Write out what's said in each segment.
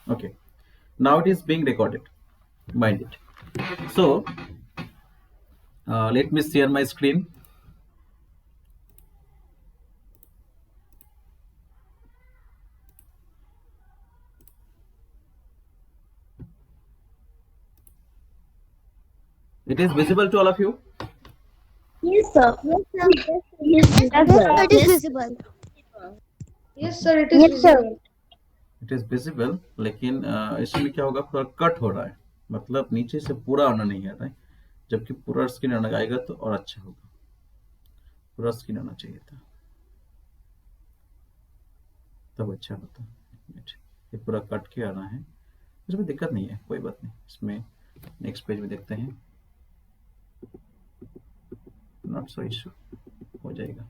Okay. Now it is being recorded. Mind it. So let me share my screen. It is visible to all of you. Yes, sir. Yes, sir. It is Yes, visible. sir, it is visible. Yes, sir, it is Yes, sir. visible. It is visible, लेकिन इसमें क्या होगा, पूरा cut हो रहा है, मतलब नीचे से पूरा आना नहीं आ रहा है, जबकि पूरा स्क्रीन आना आएगा तो और अच्छा होगा। पूरा स्क्रीन आना चाहिए था, तब अच्छा होता। एक मिनट, ये पूरा कट के आना है, इसमें दिक्कत नहीं है, कोई बात नहीं। इसमें नेक्स्ट पेज में देखते हैं, नॉट सो इशू, हो जाएगा।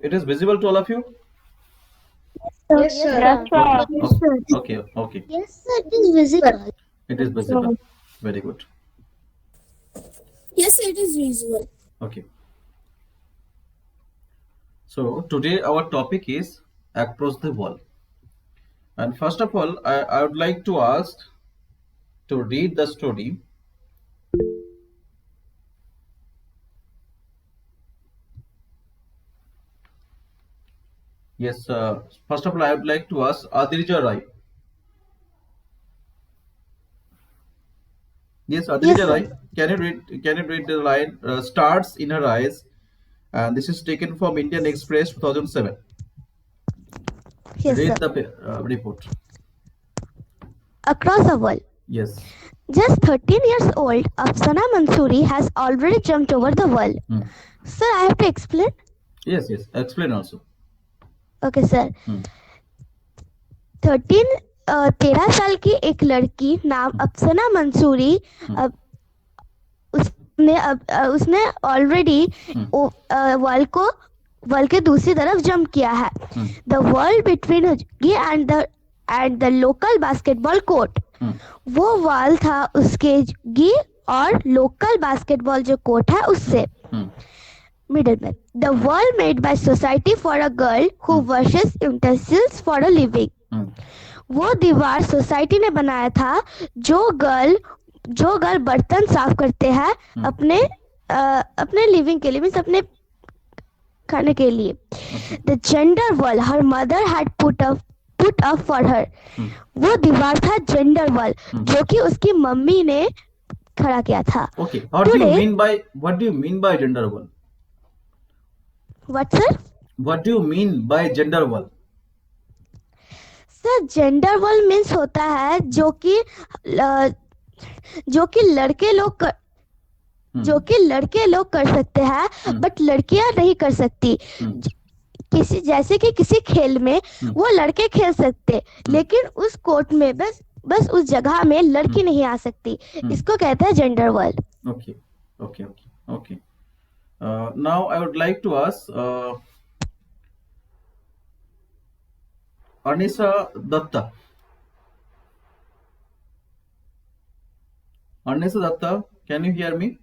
It is visible to all of you. Yes, sir. Yes, sir. Yes, sir. Okay, okay, Yes, sir, it is visible. it is visible. Very good. Yes, sir, it is visible. Okay, so today our topic is across the wall. And first of all, I would like to ask to read the story. Yes, first of all, I would like to ask Adirja Rai. Yes, Yes, Adirja sir. Rai, can you read the line, stars in her eyes? And this is taken from Indian Express 2007. Yes, sir. Read the report. Across the world. Yes. Just 13 years old, Afsana Mansoori has already jumped over the wall. Hmm. Sir, I have to explain? Yes, yes. Explain also. Okay, sir. Hmm. 13 साल की एक लड़की नाम अफसना मंसूरी उसने already world के दूसरी तरफ jump किया है। The world between and the local basketball court, वो वॉल था उसके गी और लोकल बास्केटबॉल जो कोर्ट है उससे मिडल में। The world made by society for a girl who versus utensils for a living, वो दीवार सोसाइटी ने बनाया था जो गर्ल बर्तन साफ करते हैं अपने लिविंग के लिए, मीन्स अपने खाने के लिए। The gender wall her mother had put up for her, वो दीवार था जेंडर वॉल जो कि उसकी मम्मी ने खड़ा किया था। Okay. What do you mean by gender wall? What sir? What do you mean by gender wall? Sir, gender wall means होता है जो कि लड़के लोग कर सकते हैं बट लड़कियां नहीं कर सकती। किसी खेल में वो लड़के खेल सकते, लेकिन उस कोर्ट में बस उस जगह में लड़की नहीं आ सकती। इसको कहते हैं gender wall. Okay. Now I would like to ask Anisa Datta. Anisa Datta, can you hear me?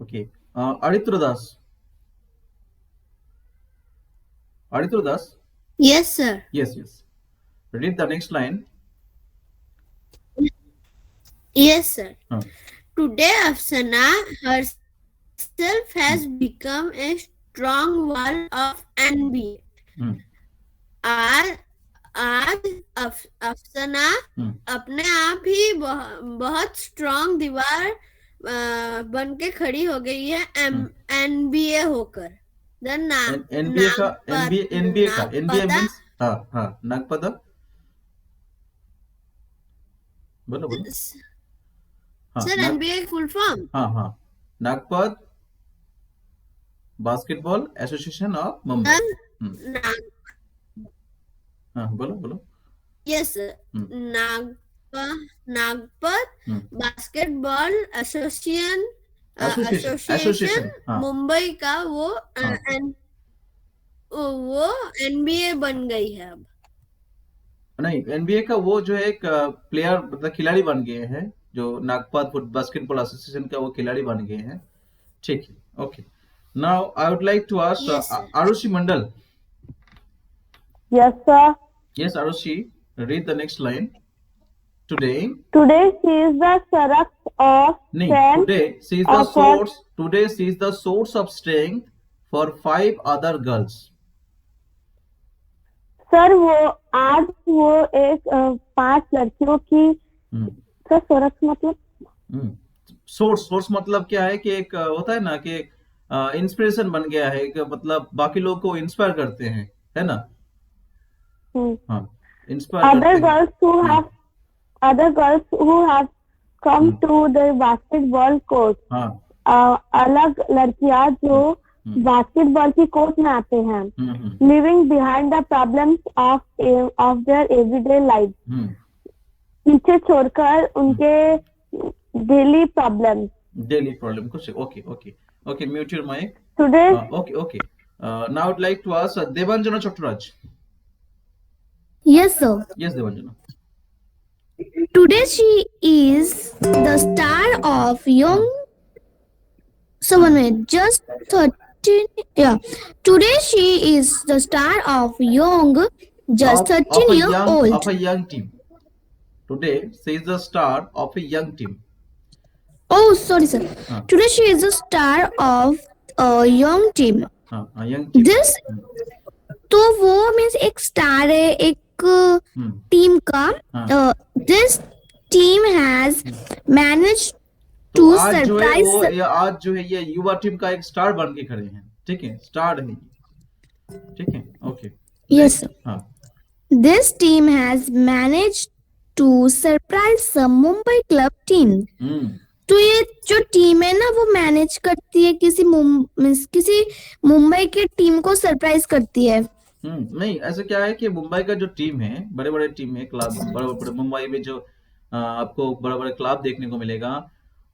Okay. Aditya Das. Aditya Das. Yes, sir. Yes. Read the next line. Yes, sir. Today, Afsana herself has become a strong wall of NBA. आज अफसना अपने आप ही बहुत strong दीवार बन के खड़ी हो गई है एनबीए होकर। NBA means Nagpada. बोलो। Sir, NBA full form. Nagpada basketball association of Mumbai. हाँ बोलो बोलो। यस नागपत बास्केटबॉल एसोसिएशन हाँ मुंबई का वो NBA बन गई है अब। नहीं, एनबीए का वो जो है एक प्लेयर मतलब खिलाड़ी बन गए हैं, जो नागपत बास्केटबॉल एसोसिएशन का वो खिलाड़ी बन गए हैं। ठीक है, okay. Now I would like to ask Arushi Mandal. Yes, sir. Yes, Arushi, read the next line. Today Today she is the source of No, strength. today she is the of what? source. Today she is the source of strength for 5 other girls. Sir वो आज वो एक 5 लड़कियों की sir source मतलब source मतलब क्या है कि एक होता है ना कि इंस्पिरेशन बन गया है, कि मतलब बाकी लोगों को इंस्पायर करते हैं, है ना? हाँ, इंस्पायर other करते हैं। girls who have come to the basketball court. हाँ अलग लड़कियां जो बास्केटबॉल की कोर्ट में आते हैं, living behind the problems of their everyday life, पीछे छोड़कर उनके डेली प्रॉब्लम कुछ। Okay, mute your mic. Today okay. Now I would like to ask Devanjana Chattaraj. Yes, sir. Yes, Devanjana. Today she is the star of young. So 1 minute, just 13. Yeah. Today she is the star of young, just 13 years old. Of a young team. Today she is the star of a young team. Oh, sorry, sir. Today she is the star of a young team. A young team. This तो वो means एक star है एक team का। This team has manage to surprise. आज जो है ये युवा टीम का एक स्टार बन के खड़े हैं। ठीक है, स्टार है, ठीक है, okay. Yes, this team has manage to surprise Mumbai club team. तो ये जो टीम है ना वो मैनेज करती है किसी मुंबई के टीम को सरप्राइज करती है। नहीं, ऐसा क्या है कि मुंबई का जो टीम है, बड़े बड़े टीम है, क्लब बड़े मुंबई में जो आपको बड़े बड़े क्लब देखने को मिलेगा,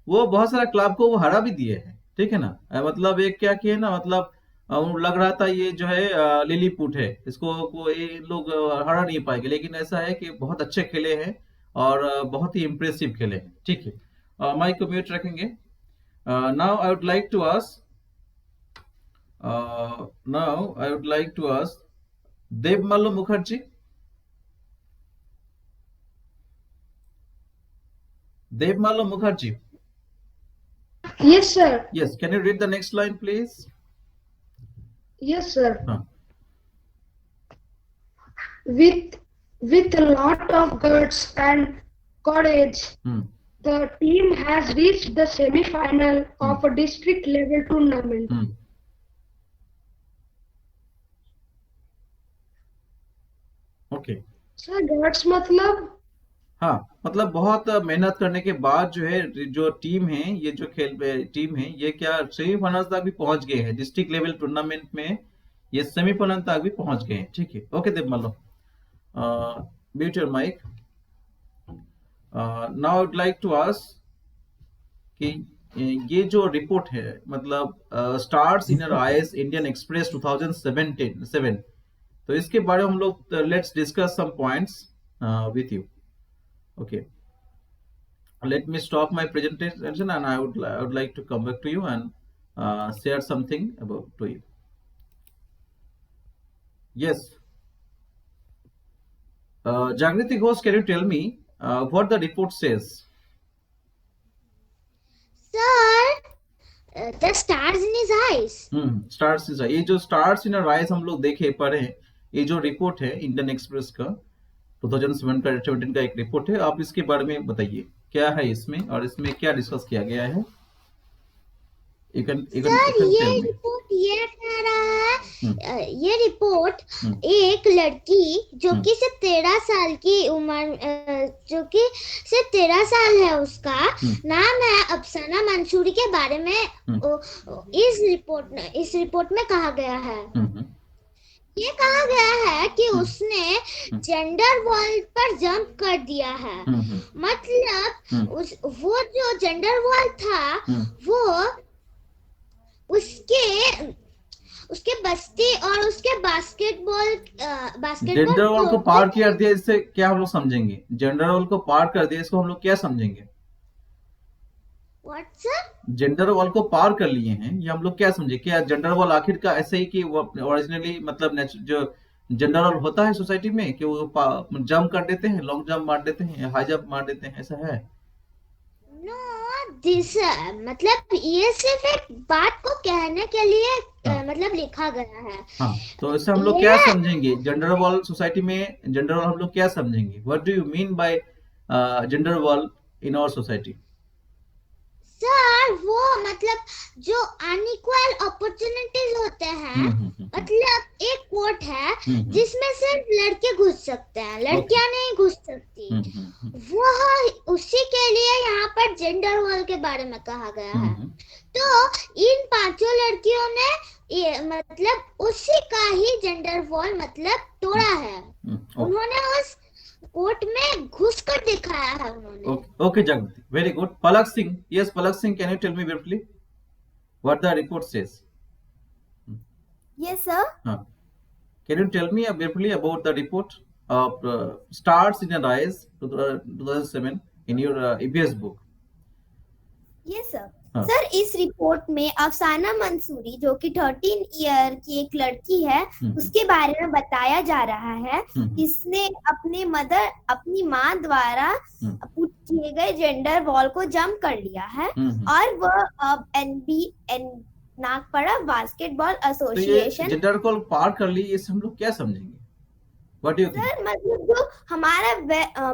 वो बहुत सारा क्लब को वो हरा भी दिए हैं। ठीक है ना? मतलब एक क्या किया ना, मतलब लग रहा था ये जो है लिलीपुट है, इसको ये लोग हरा नहीं पाएंगे, लेकिन ऐसा है कि बहुत अच्छे खेले हैं और बहुत ही इम्प्रेसिव खेले हैं। ठीक है, माइक को म्यूट रखेंगे। Now I would like to ask Devmalo Mukherjee. Devmalo Mukherjee. Yes, sir. Yes, can you read the next line, please? Yes, sir. With a lot of guts and courage, the team has reached the semi-final of a district level tournament. Okay. Sir, guts मतलब? हाँ, मतलब बहुत मेहनत करने के बाद जो है जो टीम है, ये जो टीम है, ये क्या सेमीफाइनल तक भी पहुंच गए हैं। डिस्ट्रिक्ट लेवल टूर्नामेंट में ये सेमीफाइनल तक भी पहुंच गए हैं। ठीक है, okay Devmalo, mute your mic. Now I would like to ask कि ये जो रिपोर्ट है, मतलब stars in IAS Indian Express 2007, तो इसके बारे में हम लोग let's discuss some points with you. Okay, let me stop my presentation and I would like to come back to you and share something to you. Yes, Jagriti Ghosh, can you tell me what the report says? Sir, the stars in his eyes. Stars in his eyes. ये जो stars in our eyes हम लोग देखे पढ़े, ये जो report है Indian express का 2017 का एक रिपोर्ट है, आप इसके बारे में बताइए क्या है इसमें और इसमें क्या डिस्कस किया गया है। सर, ये रिपोर्ट ये कह रहा है, ये रिपोर्ट एक लड़की जो कि सिर्फ 13 साल की उम्र, जो कि सिर्फ 13 साल है, उसका नाम है अफसाना मंसूरी के बारे में इस रिपोर्ट में कहा गया है। ये कहा गया है कि उसने जेंडर वॉल पर जंप कर दिया है। मतलब वो जो जेंडर वॉल था वो उसके बस्ती और उसके बास्केटबॉल जेंडर वॉल को पार कर दिया, इससे क्या हम लोग समझेंगे? जेंडर वॉल को पार कर दिया, इसको हम लोग क्या समझेंगे? What sir? जेंडर वॉल को पार कर लिए हैं, ये हम लोग क्या समझे? क्या जेंडर वॉल आखिर का ऐसे ही कि वो ओरिजिनली मतलब जो जेंडर वॉल होता है सोसाइटी में कि वो जंप कर देते हैं, लॉन्ग जंप मार देते हैं, हाई जंप मार देते हैं, ऐसा है? नो, दिस मतलब ये सिर्फ एक बात को कहने के लिए मतलब लिखा गया है। हाँ, तो इससे हम लोग क्या समझेंगे? जेंडर वॉल सोसाइटी में जेंडर वॉल हम लोग क्या समझेंगे? What do you mean by gender wall in our society? Sir वो मतलब जो अनइक्वल अपॉर्चुनिटीज होते हैं, मतलब एक कोर्ट है जिसमें सिर्फ लड़के घुस सकते हैं, लड़कियां नहीं घुस सकती। वो उसी के लिए यहाँ पर जेंडर वॉल के बारे में कहा गया है। तो इन 5 लड़कियों ने ये मतलब उसी का ही जेंडर वॉल मतलब तोड़ा है। उन्होंने उस कोर्ट में घुस कर दिखाया है उन्होंने। Okay, Jagruti, very good. Palak Singh, yes, Palak Singh, can you tell me briefly what the report says? Yes, sir. Can you tell me briefly about the report of Stars in Your Eyes 2007 in your EBS book? Yes, sir. Sir इस report में अफसाना मंसूरी जो कि 13 year की एक लड़की है, उसके बारे में बताया जा रहा है, जिसने अपनी माँ द्वारा पुट किए गए जेंडर वॉल को जंप कर लिया है और वह अब नागपड़ा बास्केटबॉल एसोसिएशन जेंडर को पार कर ली, इसे हम लोग क्या समझेंगे? What do you think? Sir मतलब जो हमारा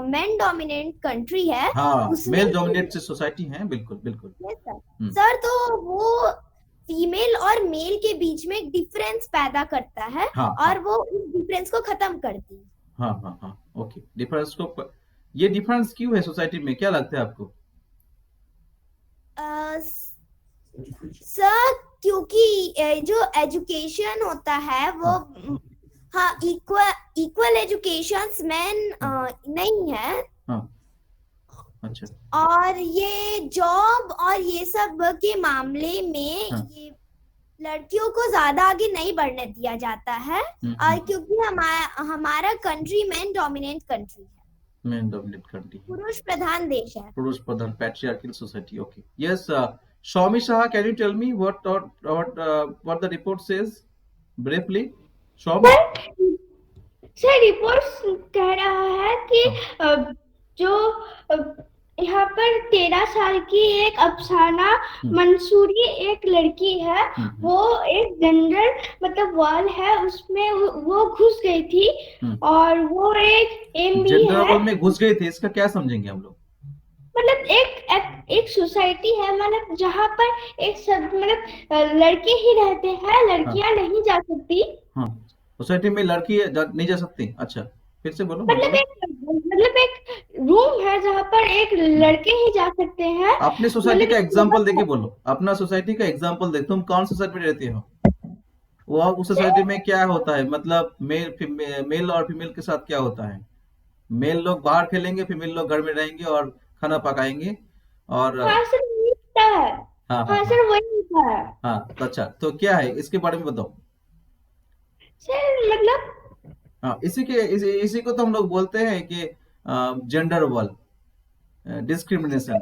मेन डोमिनेंट कंट्री है, मेल डोमिनेट सोसाइटी है, बिल्कुल बिल्कुल। सर तो वो फीमेल और मेल के बीच में एक डिफरेंस पैदा करता है और वो उस डिफरेंस को खत्म करती है। ओके, डिफरेंस को, ये डिफरेंस क्यों है सोसाइटी में, क्या लगता है आपको? सर क्योंकि जो एजुकेशन होता है वो इक्वल एजुकेशन मैन नहीं है। अच्छा। और ये जॉब और ये सब के मामले में ये लड़कियों को ज्यादा आगे नहीं बढ़ने दिया जाता है, और क्योंकि हमारा कंट्री मेन डोमिनेंट कंट्री है, मेन डोमिनेट कंट्री, पुरुष प्रधान देश है, पुरुष प्रधान patriarchal society. Okay, yes, Shami Shah, can you tell me what the report says briefly? Shami? Sir report कह रहा है कि जो यहाँ पर 13 साल की एक अफसाना मंसूरी एक लड़की है, वो एक जेंडर मतलब वॉल है उसमें वो घुस गई थी और वो एक जेंडर वॉल में घुस गई थी, इसका क्या समझेंगे हम लोग? मतलब एक सोसाइटी है, मतलब जहाँ पर एक सब मतलब लड़के ही रहते हैं, लड़कियां नहीं जा सकती। सोसाइटी में लड़की नहीं जा सकती। अच्छा, फिर से बोलो। मतलब एक रूम है जहाँ पर एक लड़के ही जा सकते हैं। अपने सोसाइटी का एग्जांपल देके बोलो, अपना सोसाइटी का एग्जांपल दे। तुम कौन सोसाइटी में रहती हो? वो उस सोसाइटी में क्या होता है, मतलब मेल और फीमेल के साथ क्या होता है? मेल लोग बाहर खेलेंगे, फीमेल लोग घर में रहेंगे और खाना पकाएंगे और सर वही होता है। तो अच्छा, तो क्या है इसके बारे में बताओ सर। मतलब इसी को तो हम लोग बोलते हैं कि जेंडर वॉल, डिस्क्रिमिनेशन।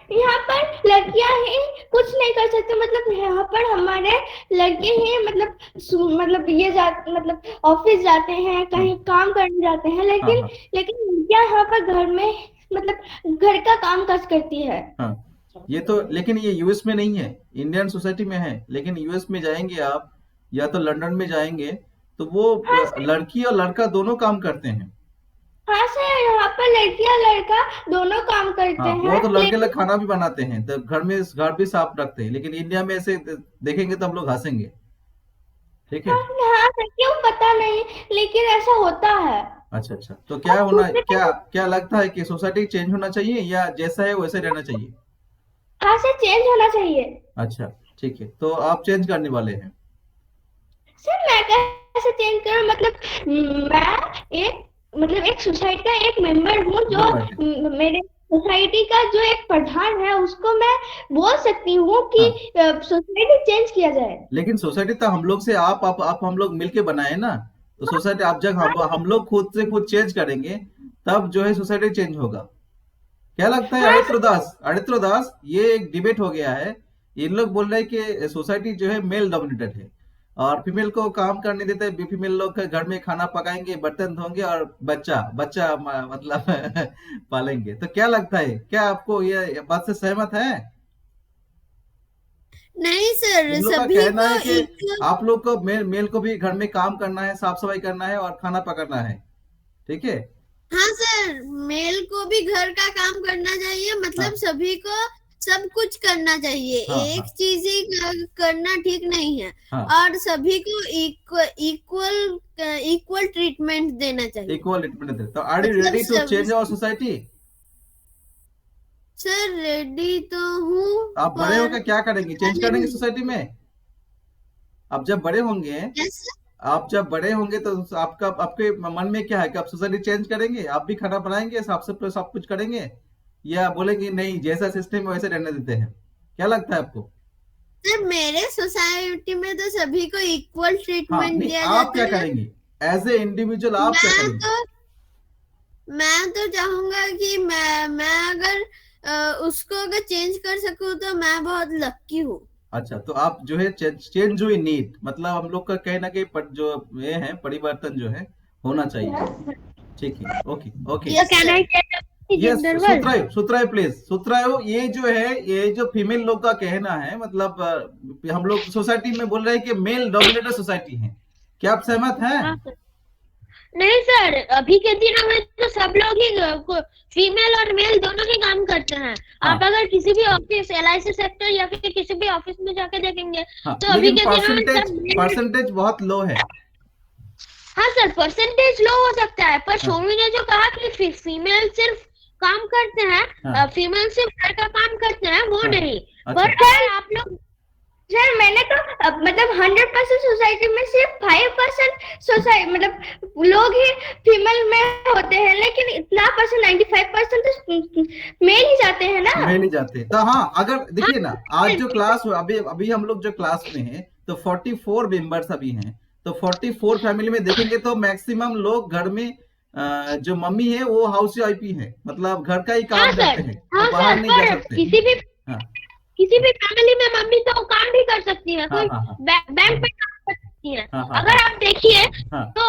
यहाँ पर लड़कियां ही कुछ नहीं कर सकते, मतलब यहाँ पर हमारे लड़के ही मतलब ये मतलब ऑफिस जाते हैं, कहीं काम करने जाते हैं, लेकिन लड़कियां यहाँ पर घर में मतलब घर का काम काज करती है। ये तो, लेकिन ये यूएस में नहीं है, इंडियन सोसाइटी में है। लेकिन यूएस में जाएंगे आप या तो लंदन में जाएंगे तो वो लड़की और लड़का दोनों काम करते हैं। हाँ सर, यहाँ पर लड़कियां लड़का दोनों काम करते हाँ, हैं। वो तो लड़के लोग खाना भी बनाते हैं, तो घर भी साफ रखते हैं, लेकिन इंडिया में ऐसे देखेंगे तो हम लोग हंसेंगे। ठीक है। हाँ सर, क्यों पता नहीं, लेकिन ऐसा होता है। अच्छा, तो क्या होना, क्या लगता है कि सोसाइटी चेंज होना चाहिए या जैसा है वैसे रहना चाहिए? हाँ सर, चेंज होना चाहिए। अच्छा, ठीक है, तो आप चेंज करने वाले हैं? सर मैं कैसे चेंज करूँ, मैं एक सोसाइटी का एक मेंबर हूँ, जो मेरे सोसाइटी का जो एक प्रधान है उसको मैं बोल सकती हूँ कि सोसाइटी चेंज किया जाए। लेकिन सोसाइटी तो हम लोग से आप हम लोग मिलके बनाए ना, तो सोसाइटी आप जब हम लोग खुद से खुद चेंज करेंगे तब जो है सोसाइटी चेंज होगा। क्या लगता है आदित्य दास, ये एक डिबेट हो गया है। इन लोग बोल रहे हैं कि सोसाइटी जो है मेल डोमिनेटेड है और फीमेल को काम करने देते हैं, फीमेल लोग घर में खाना पकाएंगे, बर्तन धोएंगे और बच्चा मतलब पालेंगे। तो क्या लगता है, क्या आपको ये बात से सहमत है? नहीं सर, इन लोग का सभी कहना है को कि आप लोग को मेल को भी घर में काम करना है, साफ सफाई करना है और खाना पकाना है। ठीक है। हाँ सर, मेल को भी घर का काम करना चाहिए, मतलब सभी को सब कुछ करना चाहिए। एक चीज ही करना ठीक नहीं है। और सभी को इक्वल ट्रीटमेंट देना चाहिए। इक्वल ट्रीटमेंट देना। तो are you ready to change our society? Sir ready तो हूँ। आप बड़े होकर क्या करेंगे? चेंज करेंगे सोसाइटी में? आप जब बड़े होंगे तो आपके मन में क्या है कि आप सोसाइटी चेंज करेंगे? आप भी खाना बनाएंगे, सब कुछ करेंगे, या बोलेंगे नहीं जैसा सिस्टम है वैसे रहने देते हैं? क्या लगता है आपको? सर मेरे सोसाइटी में तो सभी को इक्वल ट्रीटमेंट दिया जाता है। आप क्या करेंगे एज ए इंडिविजुअल? आप क्या करेंगे? मैं तो चाहूंगा कि मैं अगर उसको अगर चेंज कर सकूं तो मैं बहुत लक्की हूँ। अच्छा, तो आप जो है चेंज हुई नीड, मतलब हम लोग का कहीं ना कहीं जो ये है परिवर्तन जो है होना चाहिए। ठीक है, okay. Yes, Sutrayee please. Sutrayee, ये जो फीमेल लोग का कहना है, मतलब हम लोग सोसाइटी में बोल रहे हैं कि मेल डोमिनेटेड सोसाइटी है। क्या आप सहमत हैं? नहीं सर, अभी के दिनों में तो सब लोग ही फीमेल और मेल दोनों ही काम करते हैं। आप अगर किसी भी ऑफिस, LIC सेक्टर या फिर किसी भी ऑफिस में जाके देखेंगे तो अभी के दिनों में परसेंटेज बहुत लो है। हाँ सर, परसेंटेज लो हो सकता है, पर शोमी ने जो कहा कि फीमेल सिर्फ काम करते हैं, फीमेल सिर्फ घर का काम करते हैं, वो नहीं। पर आप लोग सर मैंने तो मतलब 100% सोसाइटी में सिर्फ 5% सोसाइटी मतलब लोग ही फीमेल में होते हैं, लेकिन इतना परसेंट 95% तो मेल ही जाते हैं ना। मेल ही जाते हैं। तो हाँ, अगर देखिए ना, आज जो क्लास अभी हम लोग जो क्लास में हैं तो 44 मेंबर्स अभी हैं, तो 44 फैमिली में देखेंगे तो मैक्सिमम लोग घर में जो मम्मी है वो हाउस वाइफ ही है, मतलब घर का ही काम करते हैं, तो बाहर नहीं जा सकते। किसी भी फैमिली में मम्मी तो काम भी कर सकती है, कोई बैंक में काम कर सकती है। अगर आप देखिए तो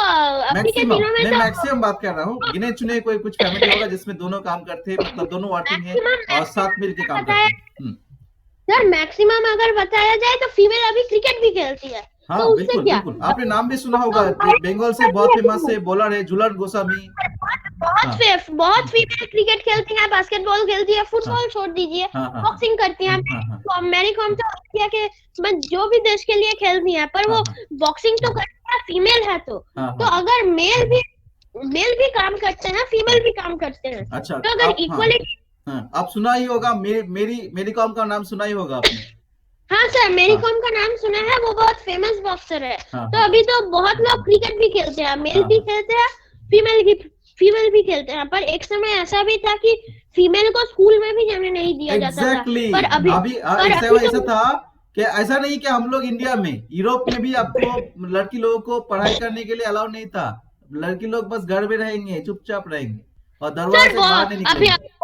अभी के दिनों में मैं मैक्सिमम बात कर रहा हूँ, गिने चुने कोई कुछ फैमिली होगा जिसमें दोनों काम करते हैं, मतलब दोनों वर्किंग है और साथ मिलके काम करते हैं। सर मैक्सिमम अगर बताया जाए तो फीमेल अभी क्रिकेट भी खेलती है। हाँ तो बिल्कुल। आपने नाम भी सुना होगा, बंगाल से बहुत फेमस है बॉलर है झूलन गोस्वामी। बहुत फीमेल क्रिकेट खेलती हैं, बास्केटबॉल खेलती है, फुटबॉल छोड़ दीजिए, बॉक्सिंग करती हैं, मैरी कॉम तो इंडिया के जो भी देश के लिए खेलती हैं, पर वो बॉक्सिंग तो करती है, फीमेल है तो अगर मेल भी काम करते हैं, फीमेल भी काम करते हैं। अच्छा, तो अगर इक्वलिटी आप सुना ही होगा, मेरी कॉम का नाम सुना ही होगा आपने। हाँ सर, मेरी कॉम का नाम सुना है, वो बहुत फेमस बॉक्सर है। तो अभी तो बहुत लोग क्रिकेट भी खेलते हैं, मेल भी खेलते हैं, फीमेल भी खेलते हैं, पर एक समय ऐसा भी था कि फीमेल को स्कूल में भी जाने नहीं दिया जाता था। पर अभी ऐसा था कि ऐसा नहीं कि हम लोग इंडिया में, यूरोप में भी आपको लड़की लोगों को पढ़ाई करने के लिए अलाउ नहीं था। लड़की लोग बस घर में रहेंगे, चुपचाप रहेंगे और दरवाजे से बाहर नहीं निकलेंगे।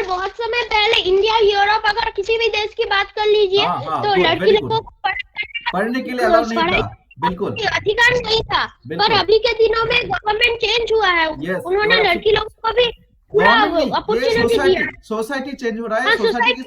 बहुत समय पहले इंडिया, यूरोप, अगर किसी भी देश की बात कर लीजिए तो लड़की लोगों को पढ़ने के लिए अलाउ नहीं था, बिल्कुल अधिकार नहीं था। पर अभी के दिनों में गवर्नमेंट चेंज हुआ है, उन्होंने लड़की लोगों को भी पूरा अपॉर्चुनिटी दिया। सोसाइटी चेंज हो रहा है, सोसाइटी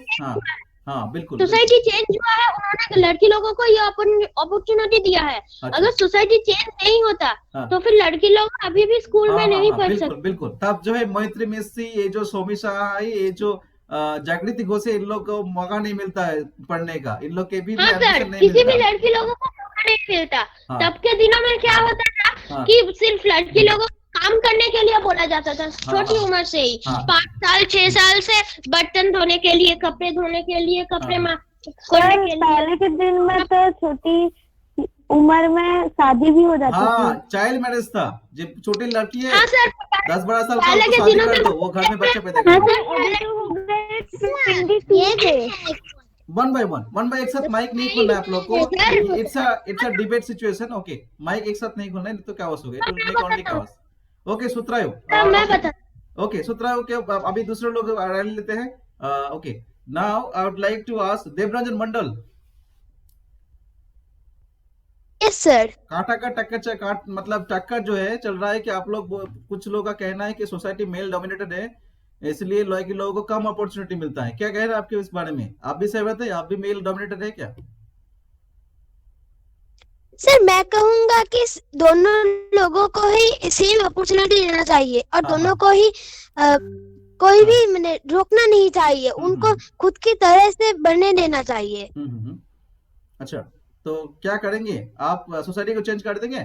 हाँ बिल्कुल सोसाइटी चेंज हुआ है, उन्होंने लड़की लोगों को ये अपॉर्चुनिटी दिया है। अच्छा। अगर सोसाइटी चेंज नहीं होता हाँ। तो फिर लड़की लोग अभी भी स्कूल में नहीं पढ़ बिल्कुल सकते। बिल्कुल। तब जो है मैत्री मिस्सी, ये जो सोमी शाह, ये जो जागृति घोषे, इन लोग को मौका नहीं मिलता है पढ़ने का, इन लोग के भी हाँ सर, एडमिशन नहीं किसी भी मिलता। लड़की लोगों को मौका नहीं मिलता। हाँ। तब के दिनों में क्या होता था हाँ। कि सिर्फ लड़की लोगों को काम करने के लिए बोला जाता था, छोटी हाँ। उम्र से ही। हाँ। 5 साल 6 साल से बर्तन धोने के लिए, कपड़े धोने के लिए, कपड़े हाँ। करने के लिए। पहले के दिन में तो छोटी उम्र में शादी भी हो जाती हाँ, थी। चाइल्ड मैरिज था। जब छोटी लड़की है हाँ सर, 10-12 साल का, पहले उसको के शादी दिनों कर में दो, वो घर में बच्चे पैदा हाँ कर दो। सर, अभी तो हो गए 22 से। वन बाय एक साथ माइक नहीं खोलना है आप लोग को। It's a debate situation. Okay, mic एक साथ नहीं खोलना है, नहीं तो क्या हो गया, it will make only chaos। Okay Sutrayee, मैं बता ओके सुत्रायो के अभी दूसरे लोग राय लेते हैं। Okay, now I would like to ask Devranjan Mandal. Yes sir. कांटा का टक्कर मतलब टक्कर जो है चल रहा है कि आप लोग, कुछ लोगों का कहना है कि सोसाइटी मेल डोमिनेटेड है, इसलिए लड़की लोगों को कम अपॉर्चुनिटी मिलता है। क्या कह रहे हैं आपके इस बारे में? आप भी सहमत है? आप भी मेल डोमिनेटेड है क्या? सर मैं कहूंगा कि दोनों लोगों को ही सेम अपॉर्चुनिटी देना चाहिए और दोनों को ही कोई भी मैंने रोकना नहीं चाहिए, उनको खुद की तरह से बनने देना चाहिए। अच्छा, तो क्या करेंगे आप? सोसाइटी को चेंज कर देंगे?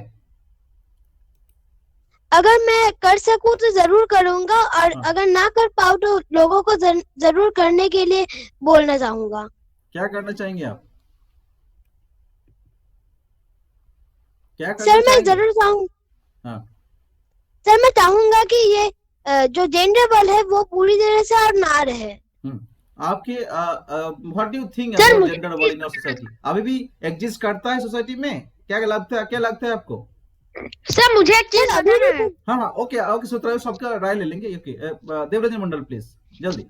अगर मैं कर सकूं तो जरूर करूंगा, और अगर ना कर पाऊं तो लोगों को जरूर करने के लिए बोलना चाहूंगा। क्या करना चाहेंगे आप? क्या करना सर मैं चाहेंगे? जरूर चाहूंगा। हाँ। सर मैं चाहूंगा कि ये जो जेंडर बल है वो पूरी तरह से और ना रहे। आपके what do you think sir, about gender role in your society? अभी भी एग्जिस्ट करता है सोसाइटी में? क्या लगता है आपको? सर मुझे एक चीज बताना है। हाँ ओके सुत्रायो, सबका राय ले लेंगे। ओके, देवरंजन मंडल प्लीज जल्दी।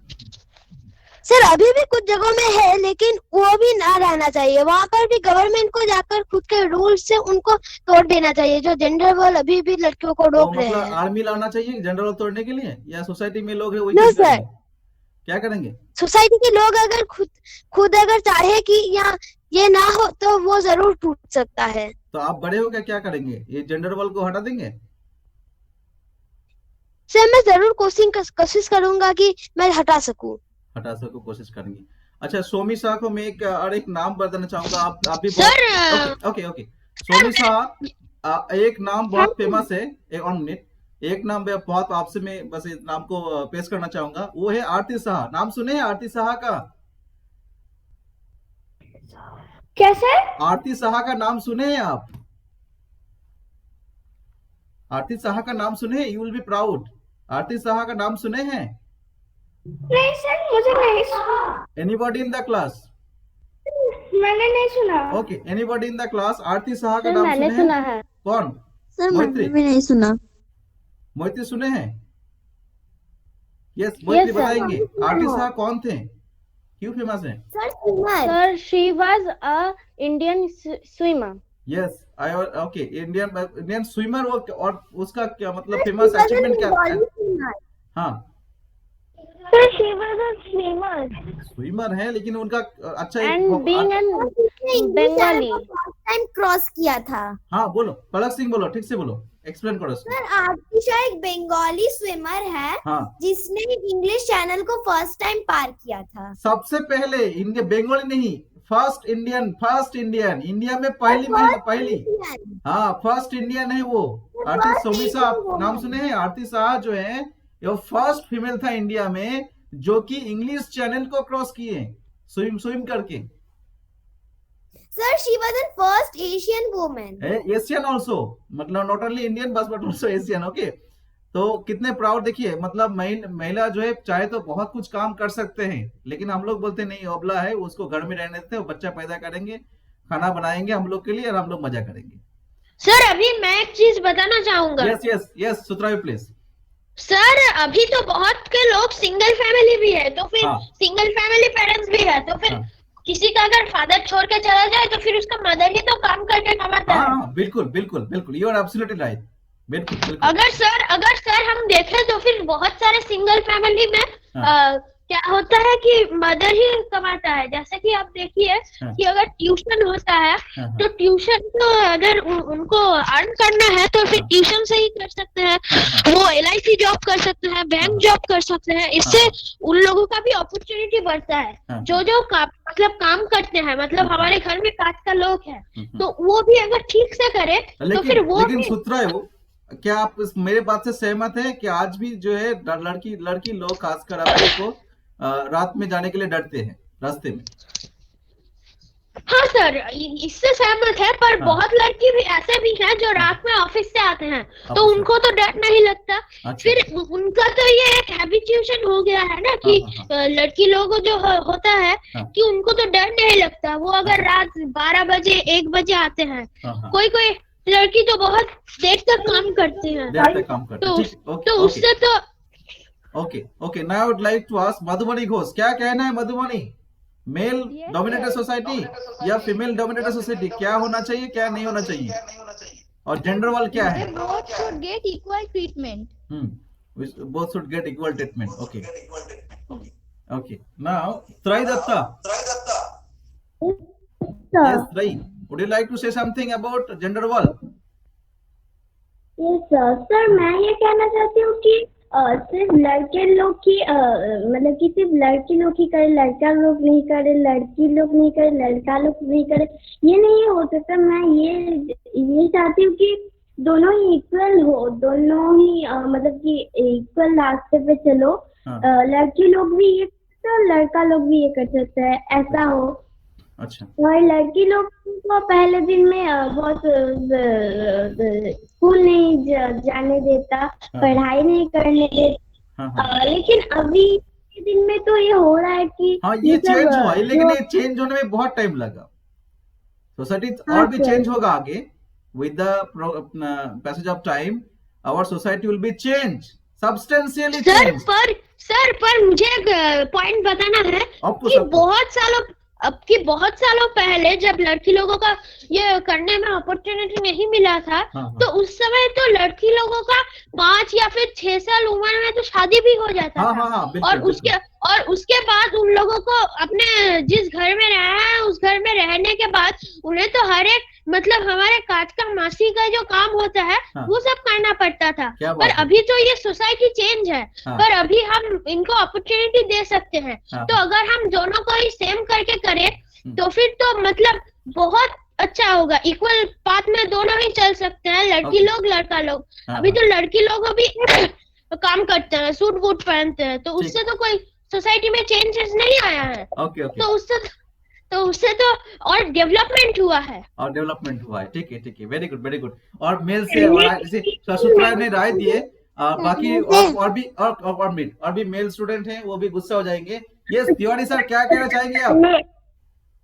सर अभी भी कुछ जगहों में है, लेकिन वो भी ना रहना चाहिए। वहाँ पर भी गवर्नमेंट को जाकर खुद के रूल से उनको तोड़ देना चाहिए, जो जेंडर रोल अभी भी लड़कियों को रोक रहे हैं। आर्मी लाना चाहिए जेंडर रोल तोड़ने के लिए, या सोसाइटी में लोग है वही नो चीज सर, करेंगे? क्या करेंगे? सोसाइटी के लोग अगर खुद अगर चाहे कि यहाँ ये ना हो तो वो जरूर टूट सकता है। तो आप बड़े हो क्या करेंगे? ये जेंडर रोल को हटा देंगे? सर मैं जरूर कोशिश करूंगा कि मैं हटा सकूं, कोशिश करेंगे। अच्छा, सोमी शाह को मैं एक नाम बताना चाहूंगा। आप भी सर ओके सोमी शाह एक नाम बहुत फेमस है। एक नाम बहुत आपसे मैं बस इस नाम को पेश करना चाहूंगा, वो है आरती शाह। नाम सुने हैं आरती शाह का? कैसे? आरती शाह का नाम सुने हैं आप? आरती शाह का नाम सुने हैं? You will be proud. Aarti Shah का नाम सुने हैं? नहीं सर, मुझे नहीं सुना। Anybody in the class? मैंने नहीं सुना। Okay, anybody in the class Aarti Shah का सर नाम मैंने सुने सुना हैं? है। कौन? सर मैत्री? मैंने भी नहीं सुना। मैत्री सुने हैं? यस, मैत्री बताएंगे आरती शाह कौन थे, क्यों फेमस हैं? Sir she was a Indian swimmer. Yes, okay, Indian swimmer. और उसका क्या मतलब फेमस अचीवमेंट क्या था? हाँ, sir she was a swimmer है, लेकिन उनका अच्छा and being an Bengali time cross किया था। हाँ बोलो, पलक सिंह बोलो, ठीक से बोलो, एक्सप्लेन करो इसको। सर आरती शाह एक बंगाली स्विमर है, हाँ, जिसने इंग्लिश चैनल को फर्स्ट टाइम पार किया था। सबसे पहले इनके बंगाली नहीं, फर्स्ट इंडियन इंडिया में पहली हाँ, फर्स्ट इंडियन है वो। आरती सोमी शाह नाम सुने हैं? आरती शाह जो है ये फर्स्ट फीमेल था इंडिया में जो कि इंग्लिश चैनल को क्रॉस किए स्विम करके। Sir she was the first Asian woman. Asian also, मतलब not only Indian but also Asian. Okay, तो कितने प्राउड। देखिए, मतलब महिला जो है चाहे तो बहुत कुछ काम कर सकते हैं, लेकिन हम लोग बोलते नहीं, अबला है, उसको घर में रहने देते हैं, बच्चा पैदा करेंगे, खाना बनाएंगे हम लोग के लिए और हम लोग मजा करेंगे। सर अभी मैं एक चीज बताना चाहूंगा। Yes सुत्रायो please. सर अभी तो बहुत के लोग सिंगल फैमिली भी है, तो फिर सिंगल फैमिली पेरेंट्स भी है, तो फिर किसी का अगर फादर छोड़ के चला जाए तो फिर उसका मदर ही तो काम करके कमाता है। बिल्कुल यू आर एब्सोल्युटली राइट। बिल्कुल। अगर सर हम देखें तो फिर बहुत सारे सिंगल फैमिली में क्या होता है कि मदर ही कमाता है। जैसे कि आप देखिए कि अगर ट्यूशन होता है तो ट्यूशन तो अगर उनको अर्न करना है तो फिर ट्यूशन से ही कर सकते हैं। वो LIC जॉब कर सकते हैं, बैंक जॉब कर सकते हैं। इससे उन लोगों का भी अपॉर्चुनिटी बढ़ता है। जो मतलब काम करते हैं, मतलब हमारे घर में कास्ट का लोग है तो वो भी अगर ठीक से करे तो फिर वो लेकिन सुथरा हो। क्या आप मेरे बात से सहमत हैं कि आज भी जो है लड़की लोग खासकर अपने को रात में जाने के लिए डरते हैं रास्ते में? हाँ सर, इससे सहमत है, पर बहुत लड़की भी ऐसे भी हैं जो रात में ऑफिस से आते हैं तो उनको तो डर नहीं लगता। फिर उनका तो ये एक हैबिचुएशन हो गया है ना कि लड़की लोगों जो होता है कि उनको तो डर नहीं लगता। वो अगर रात 12 बजे 1 बजे आते हैं, कोई लड़की तो बहुत देर तक काम करती है, तो उससे तो okay now I would like to ask Madhubani Ghosh, क्या कहना है मधुबनी? मेल डोमिनेटेड सोसाइटी या फीमेल डोमिनेटेड सोसाइटी, क्या होना चाहिए क्या नहीं होना चाहिए, और जेंडर वाल क्या है? both should get equal treatment. Both should get equal treatment. Okay. Now, Trai Datta. Yes, Trai. Would you like to say something about gender wall? Yes, sir. मैं ये कहना चाहती हूँ कि सिर्फ लड़के लोग की मतलब कि सिर्फ लड़के लोग ही करे, लड़का लोग नहीं करे, लड़की लोग नहीं करे, लड़का लोग नहीं करे, ये नहीं हो सकता। मैं ये चाहती हूँ कि दोनों ही इक्वल हो, दोनों ही मतलब कि इक्वल रास्ते पे चलो। लड़की लोग भी ये तो लड़का लोग भी ये कर सकता है, ऐसा हो। अच्छा। और लड़की लोग को पहले दिन में बहुत स्कूल नहीं जाने देता, पढ़ाई नहीं करने देता, लेकिन अभी के दिन में तो ये हो रहा है कि ये चेंज हुआ है, लेकिन ये चेंज होने में बहुत टाइम लगा। सोसाइटी और भी चेंज होगा आगे with the passage of time. Our society will be changed, substantially changed. पर मुझे एक पॉइंट बताना है कि बहुत सालों पहले जब लड़की लोगों का ये करने में अपॉर्चुनिटी नहीं मिला था तो उस समय तो लड़की लोगों का 5 या फिर 6 साल उम्र में तो शादी भी हो जाता था। और उसके बाद उन लोगों को अपने जिस घर में रहा है उस घर में रहने के बाद उन्हें तो हर एक मतलब हमारे काट का मासी का जो काम होता है वो सब करना पड़ता था। पर अभी तो ये सोसाइटी चेंज है, पर अभी हम इनको अपॉर्चुनिटी दे सकते हैं। तो अगर हम दोनों को ही सेम करके करें तो फिर तो मतलब बहुत अच्छा होगा। इक्वल पाथ में दोनों ही चल सकते हैं, लड़की लोग लड़का लोग। अभी तो लड़की लोग भी काम करते हैं, सूट बूट पहनते हैं, तो उससे तो कोई सोसाइटी में चेंजेस नहीं आया है। तो उससे तो और डेवलपमेंट हुआ है। ठीक है, वेरी गुड। और मेल से ससुरा ने राय दिए, बाकी और भी मेल स्टूडेंट हैं, वो भी गुस्सा हो जाएंगे। यस, तिवारी सर क्या कहना चाहेंगे आप?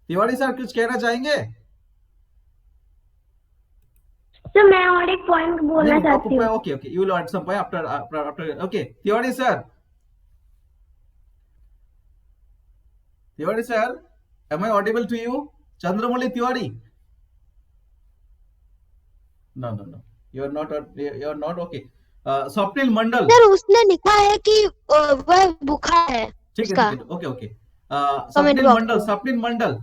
तिवारी सर कुछ कहना चाहेंगे? तो मैं और एक पॉइंट बोलना चाहती हूँ। Okay, you will add some point after okay. Tiwari sir, am I audible to you? Chandramoli Tiwari? No, you are not okay. Swapnil Mandal. Sir उसने लिखा है कि वह बुखार है। ठीक है, okay. Swapnil Mandal.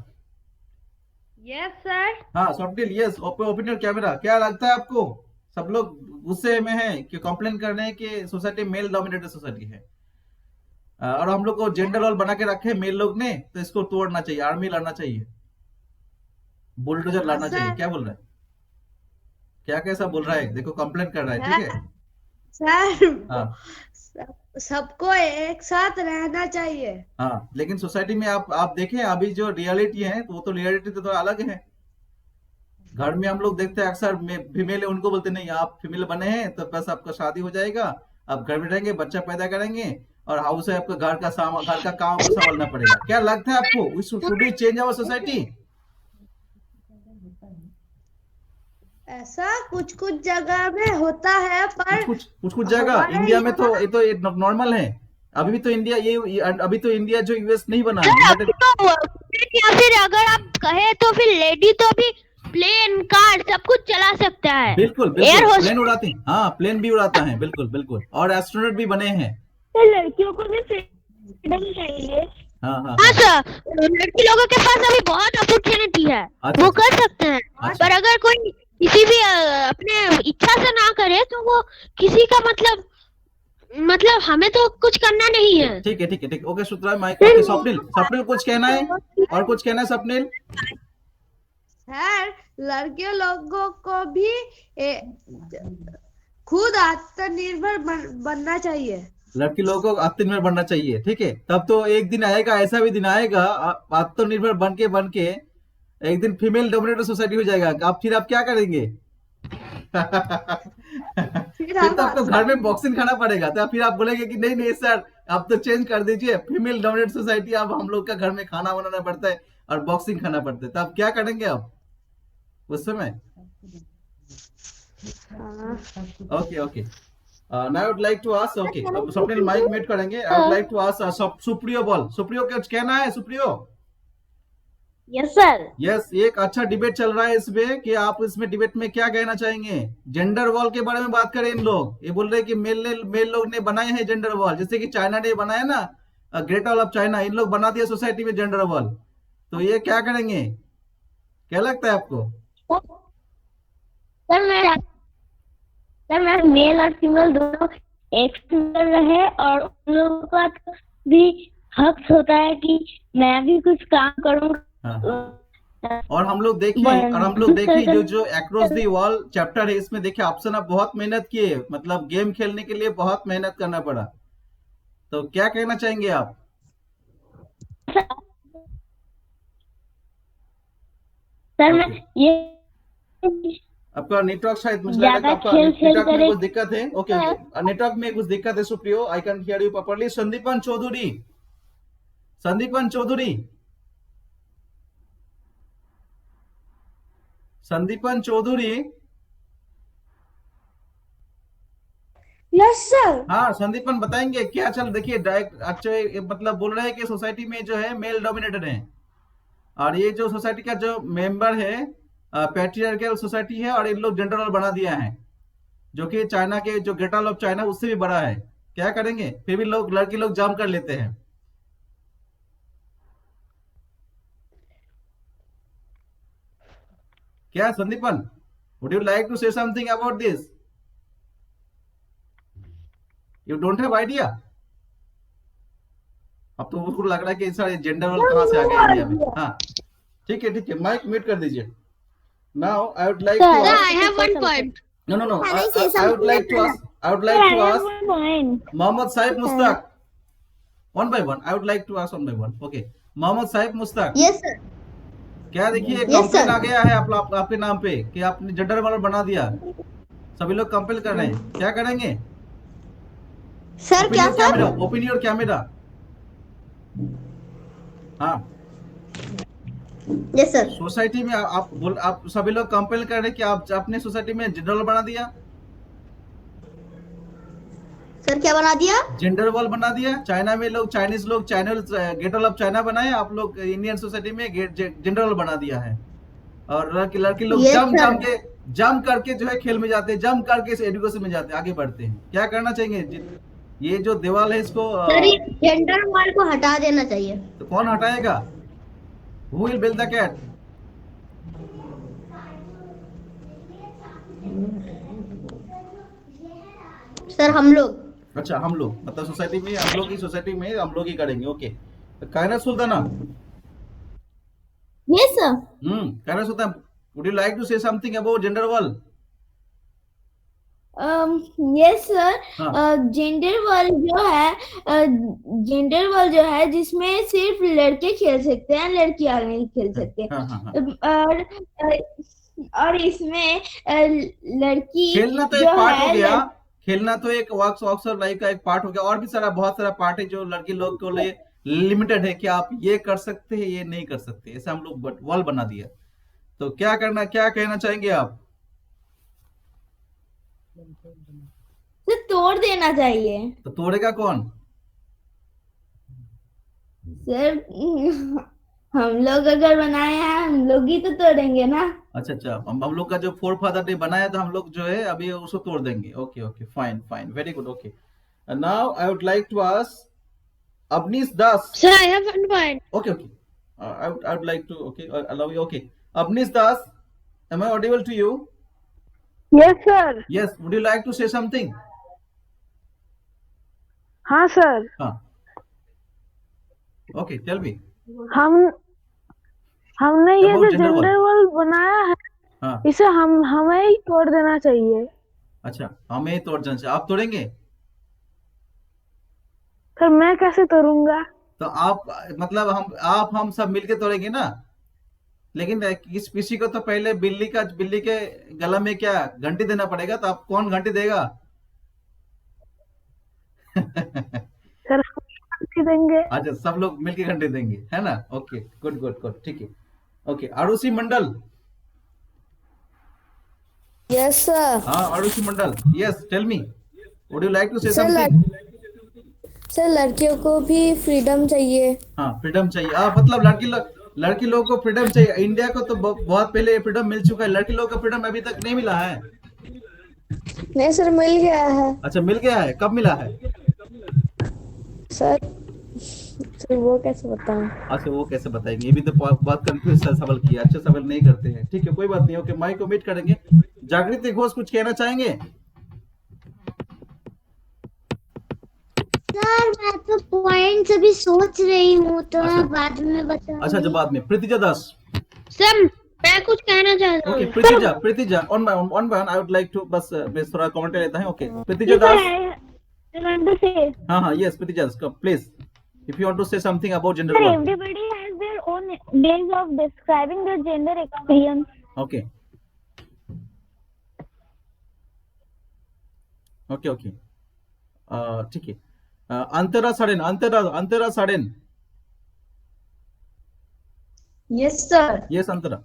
Yes sir. हाँ Swapnil, yes, open your camera. क्या लगता है आपको? सब लोग गुस्से में हैं कि कंप्लेन कर रहे हैं कि सोसाइटी मेल डोमिनेटेड सोसाइटी है, और हम लोग को जेंडर रोल बना के रखे मेल लोग ने, तो इसको तोड़ना चाहिए, आर्मी लाना चाहिए, बुलडोजर लाना चाहिए। क्या बोल रहा है? क्या कैसा बोल रहा है? देखो कंप्लेन कर रहा है। ठीक है सर, सबको एक साथ रहना चाहिए। हाँ, लेकिन सोसाइटी में आप देखें अभी जो रियलिटी है वो तो रियलिटी तो थोड़ा अलग है। घर में हम लोग देखते हैं अक्सर फीमेल है, उनको बोलते नहीं आप फीमेल बने हैं तो बस आपका शादी हो जाएगा, आप घर में रहेंगे, बच्चा पैदा करेंगे और हाउस है आपका घर का काम संभालना पड़ेगा। क्या लगता है आपको? We should we change our society? ऐसा कुछ जगह में होता है, पर कुछ जगह इंडिया में तो ये नॉर्मल है। अभी तो इंडिया जो यूएस नहीं बना है। या फिर अगर आप कहे तो फिर लेडी तो भी प्लेन कार सब कुछ चला सकता है। बिल्कुल प्लेन उड़ाते हैं। हाँ, प्लेन भी उड़ाता है। बिल्कुल और एस्ट्रोनॉट भी बने हैं। तो लड़कियों को भी चाहिए। हाँ हाँ हाँ सर, लड़की लोगों के पास अभी बहुत अपॉर्चुनिटी है, अच्छा वो कर सकते हैं। अच्छा पर अगर कोई किसी भी अपने इच्छा से ना करे तो वो किसी का मतलब हमें तो कुछ करना नहीं है। ठीक है ठीक है ठीक है, ओके सूत्रा माइक, ओके स्वप्निल, स्वप्निल कुछ कहना है और कुछ कहना है स्वप्निल? सर, लड़के लोगों को भी खुद आत्मनिर्भर बनना चाहिए। लड़की लोगों को आत्मनिर्भर बनना चाहिए, ठीक है। तब तो एक दिन आएगा, ऐसा भी दिन आएगा आत्मनिर्भर बन के एक दिन फीमेल डोमिनेटेड सोसाइटी हो जाएगा। आप फिर आप क्या करेंगे? फिर तो आपको घर में बॉक्सिंग खाना पड़ेगा। तो फिर आप बोलेंगे कि नहीं नहीं सर, आप तो चेंज कर दीजिए, फीमेल डोमिनेटेड सोसाइटी, अब हम लोग का घर में खाना बनाना पड़ता है और बॉक्सिंग खाना पड़ता है। तो आप क्या करेंगे आप उस समय? Okay okay, now I would like to ask, okay, अब स्वप्निल माइक म्यूट करेंगे। I would like to ask Supriyo ball, Supriyo कुछ कहना है सुप्रियो? Yes sir. यस, एक अच्छा डिबेट चल रहा है इसमें कि आप इसमें डिबेट में क्या कहना चाहेंगे? जेंडर वॉल के बारे में बात करें। इन लोग ये बोल रहे हैं कि मेल लोग ने बनाए हैं जेंडर वॉल, जैसे कि चाइना ने बनाया ना, ग्रेट वॉल ऑफ चाइना, इन लोग बना दिया सोसाइटी में जेंडर वॉल। तो ये क्या करेंगे, क्या लगता है आपको? सर मैं मेल और फीमेल दोनों एक सिंगल रहे, और उन लोगों का भी हक होता है कि मैं भी कुछ काम करूँ। और हम लोग देखिए जो अक्रॉस दी वॉल चैप्टर है, इसमें देखिए ऑप्शन आप बहुत मेहनत किए, मतलब गेम खेलने के लिए बहुत मेहनत करना पड़ा। तो क्या कहना चाहेंगे आप? सर मैं ये आपका नेटवर्क शायद मुझे लग रहा है आपका नेटवर्क में कुछ दिक्कत है। ओके ओके, नेटवर्क में कुछ दिक्कत है Supriyo, I can hear you properly. Sandipan Chaudhary, Sandipan Chaudhary, Sandipan Chaudhary. Yes sir. हाँ संदीपन बताएंगे क्या चल। देखिए डायरेक्ट अच्छा मतलब बोल रहे हैं कि सोसाइटी में जो है मेल डोमिनेटेड है, और ये जो सोसाइटी का जो मेंबर है पैट्रियार्कल सोसाइटी है, और इन लोग जेंडर रोल बना दिया है, जो कि चाइना के जो ग्रेट वॉल ऑफ चाइना उससे भी बड़ा है। क्या करेंगे? फिर भी लोग लड़के लोग जाम कर लेते हैं। क्या Sandipan, would you like to say something about this? You don't have idea? अब तो उसको लग रहा है कि सर जेंडर रोल कहां से आ गया इंडिया में। हाँ ठीक है, माइक म्यूट कर दीजिए। Now I would like to Sir, I have one point. No, I would like to ask Mohammad Sahib Mushtaq, one by one, I would like to ask one by one. Okay, Mohammad Sahib Mushtaq. Yes sir. क्या देखिए complain आ गया है आपके नाम पे कि आपने gender वाला बना दिया, सभी लोग कंप्लेन कर रहे हैं, क्या करेंगे सर? क्या सर? Open your camera. हाँ यस सर। सोसाइटी में आप सभी लोग कंप्लेन कर रहे हैं कि आप अपने सोसाइटी में जेंडर वॉल बना दिया। सर क्या बना दिया? जेंडर वॉल बना दिया। चाइना में लोग चाइनीज लोग ग्रेट वॉल ऑफ चाइना बनाए, आप लोग इंडियन सोसाइटी में जेंडर वॉल बना दिया है। और लड़के लोग जम करके जो है खेल में जाते हैं, जम करके एजुकेशन में जाते हैं, आगे बढ़ते हैं। क्या करना चाहिए? ये जो दीवार है इसको जेंडर वॉल को हटा देना चाहिए। तो कौन हटाएगा? Who will build the cat? Sir हम लोग। अच्छा हम लोग, मतलब सोसाइटी में हम लोग की सोसाइटी में हम लोग ही करेंगे। ओके कायनात Sultana. Yes sir. Kainat Sultana, would you like to say something about gender wall? Yes sir. Gender wall जो है जिसमें सिर्फ लड़के खेल सकते हैं, लड़कियां नहीं खेल सकते। और इसमें लड़की खेलना तो एक पार्ट हो गया, खेलना तो एक वॉक्सर लाइफ का एक पार्ट हो गया, और भी बहुत सारा पार्ट है जो लड़की लोग को लिए लिमिटेड है कि आप ये कर सकते हैं, ये नहीं कर सकते, ऐसा हम लोग वॉल बना दिया। तो क्या कहना चाहेंगे आप? तो तोड़ देना चाहिए। तो तोड़ेगा कौन? सर हम लोग अगर बनाए हैं, हम लोग ही तो तोड़ेंगे ना। अच्छा हम लोग का जो फोर फादर ने बनाया था, हम लोग जो है अभी उसको तोड़ देंगे। Okay fine, very good. Okay now I would like to ask Abnis Das. Sir, I have 1 point. Okay, okay. I would like to, okay, allow you. Okay. Abnis Das, am I audible to you? Yes, sir. Yes. Would you like to say something? हाँ sir, हाँ. Okay, tell me. हमने ये About जो gender gender wall. Wall बनाया है, हाँ. इसे हमें ही तोड़ देना चाहिए। अच्छा, हमें तोड़ देना चाहिए। आप तोड़ेंगे? सर मैं कैसे तोड़ूंगा? तो आप मतलब हम सब मिलके तोड़ेंगे ना। लेकिन किसी को तो पहले बिल्ली के गला में क्या घंटी देना पड़ेगा, तो आप कौन घंटी देगा? सर घंटी देंगे। अच्छा, सब लोग मिलके घंटी देंगे, है ना? ओके, गुड गुड गुड, ठीक है। Okay, Arushi Mandal. Yes sir. हाँ, Arushi Mandal, yes, tell me, would you like to say something? Sir लड़कियों को भी फ्रीडम चाहिए। हाँ, फ्रीडम चाहिए। मतलब लड़की लोगों को फ्रीडम चाहिए। इंडिया को तो बहुत पहले फ्रीडम मिल चुका है, लड़की लोगों को फ्रीडम अभी तक नहीं मिला है। नहीं सर, मिल गया है। अच्छा, मिल गया है, कब मिला है? सर वो कैसे बताऊं? अच्छा, वो कैसे बताएंगे? ये भी तो बहुत कंफ्यूज सवाल किया। अच्छा, सवाल नहीं करते हैं, ठीक है, कोई बात नहीं। ओके, माइक को मीट करेंगे। जागृति घोष कुछ कहना चाहेंगे? सर मैं तो पॉइंट्स अभी सोच रही हूँ, तो अच्छा। मैं बाद में बताऊंगी। अच्छा, जब बाद में। प्रीतिजा दास। सर मैं कुछ कहना चाहता ओके, हूँ। Preetija on by on I would like to, बस थोड़ा कमेंट लेता है। ओके, प्रीतिजा दास। हाँ, yes, Preetija Das, please, if you want to say something about gender Sir, war. everybody has their own ways of describing their gender experience. Okay. Okay. ठीक है। Antara Saden. Yes sir. Yes, Antara.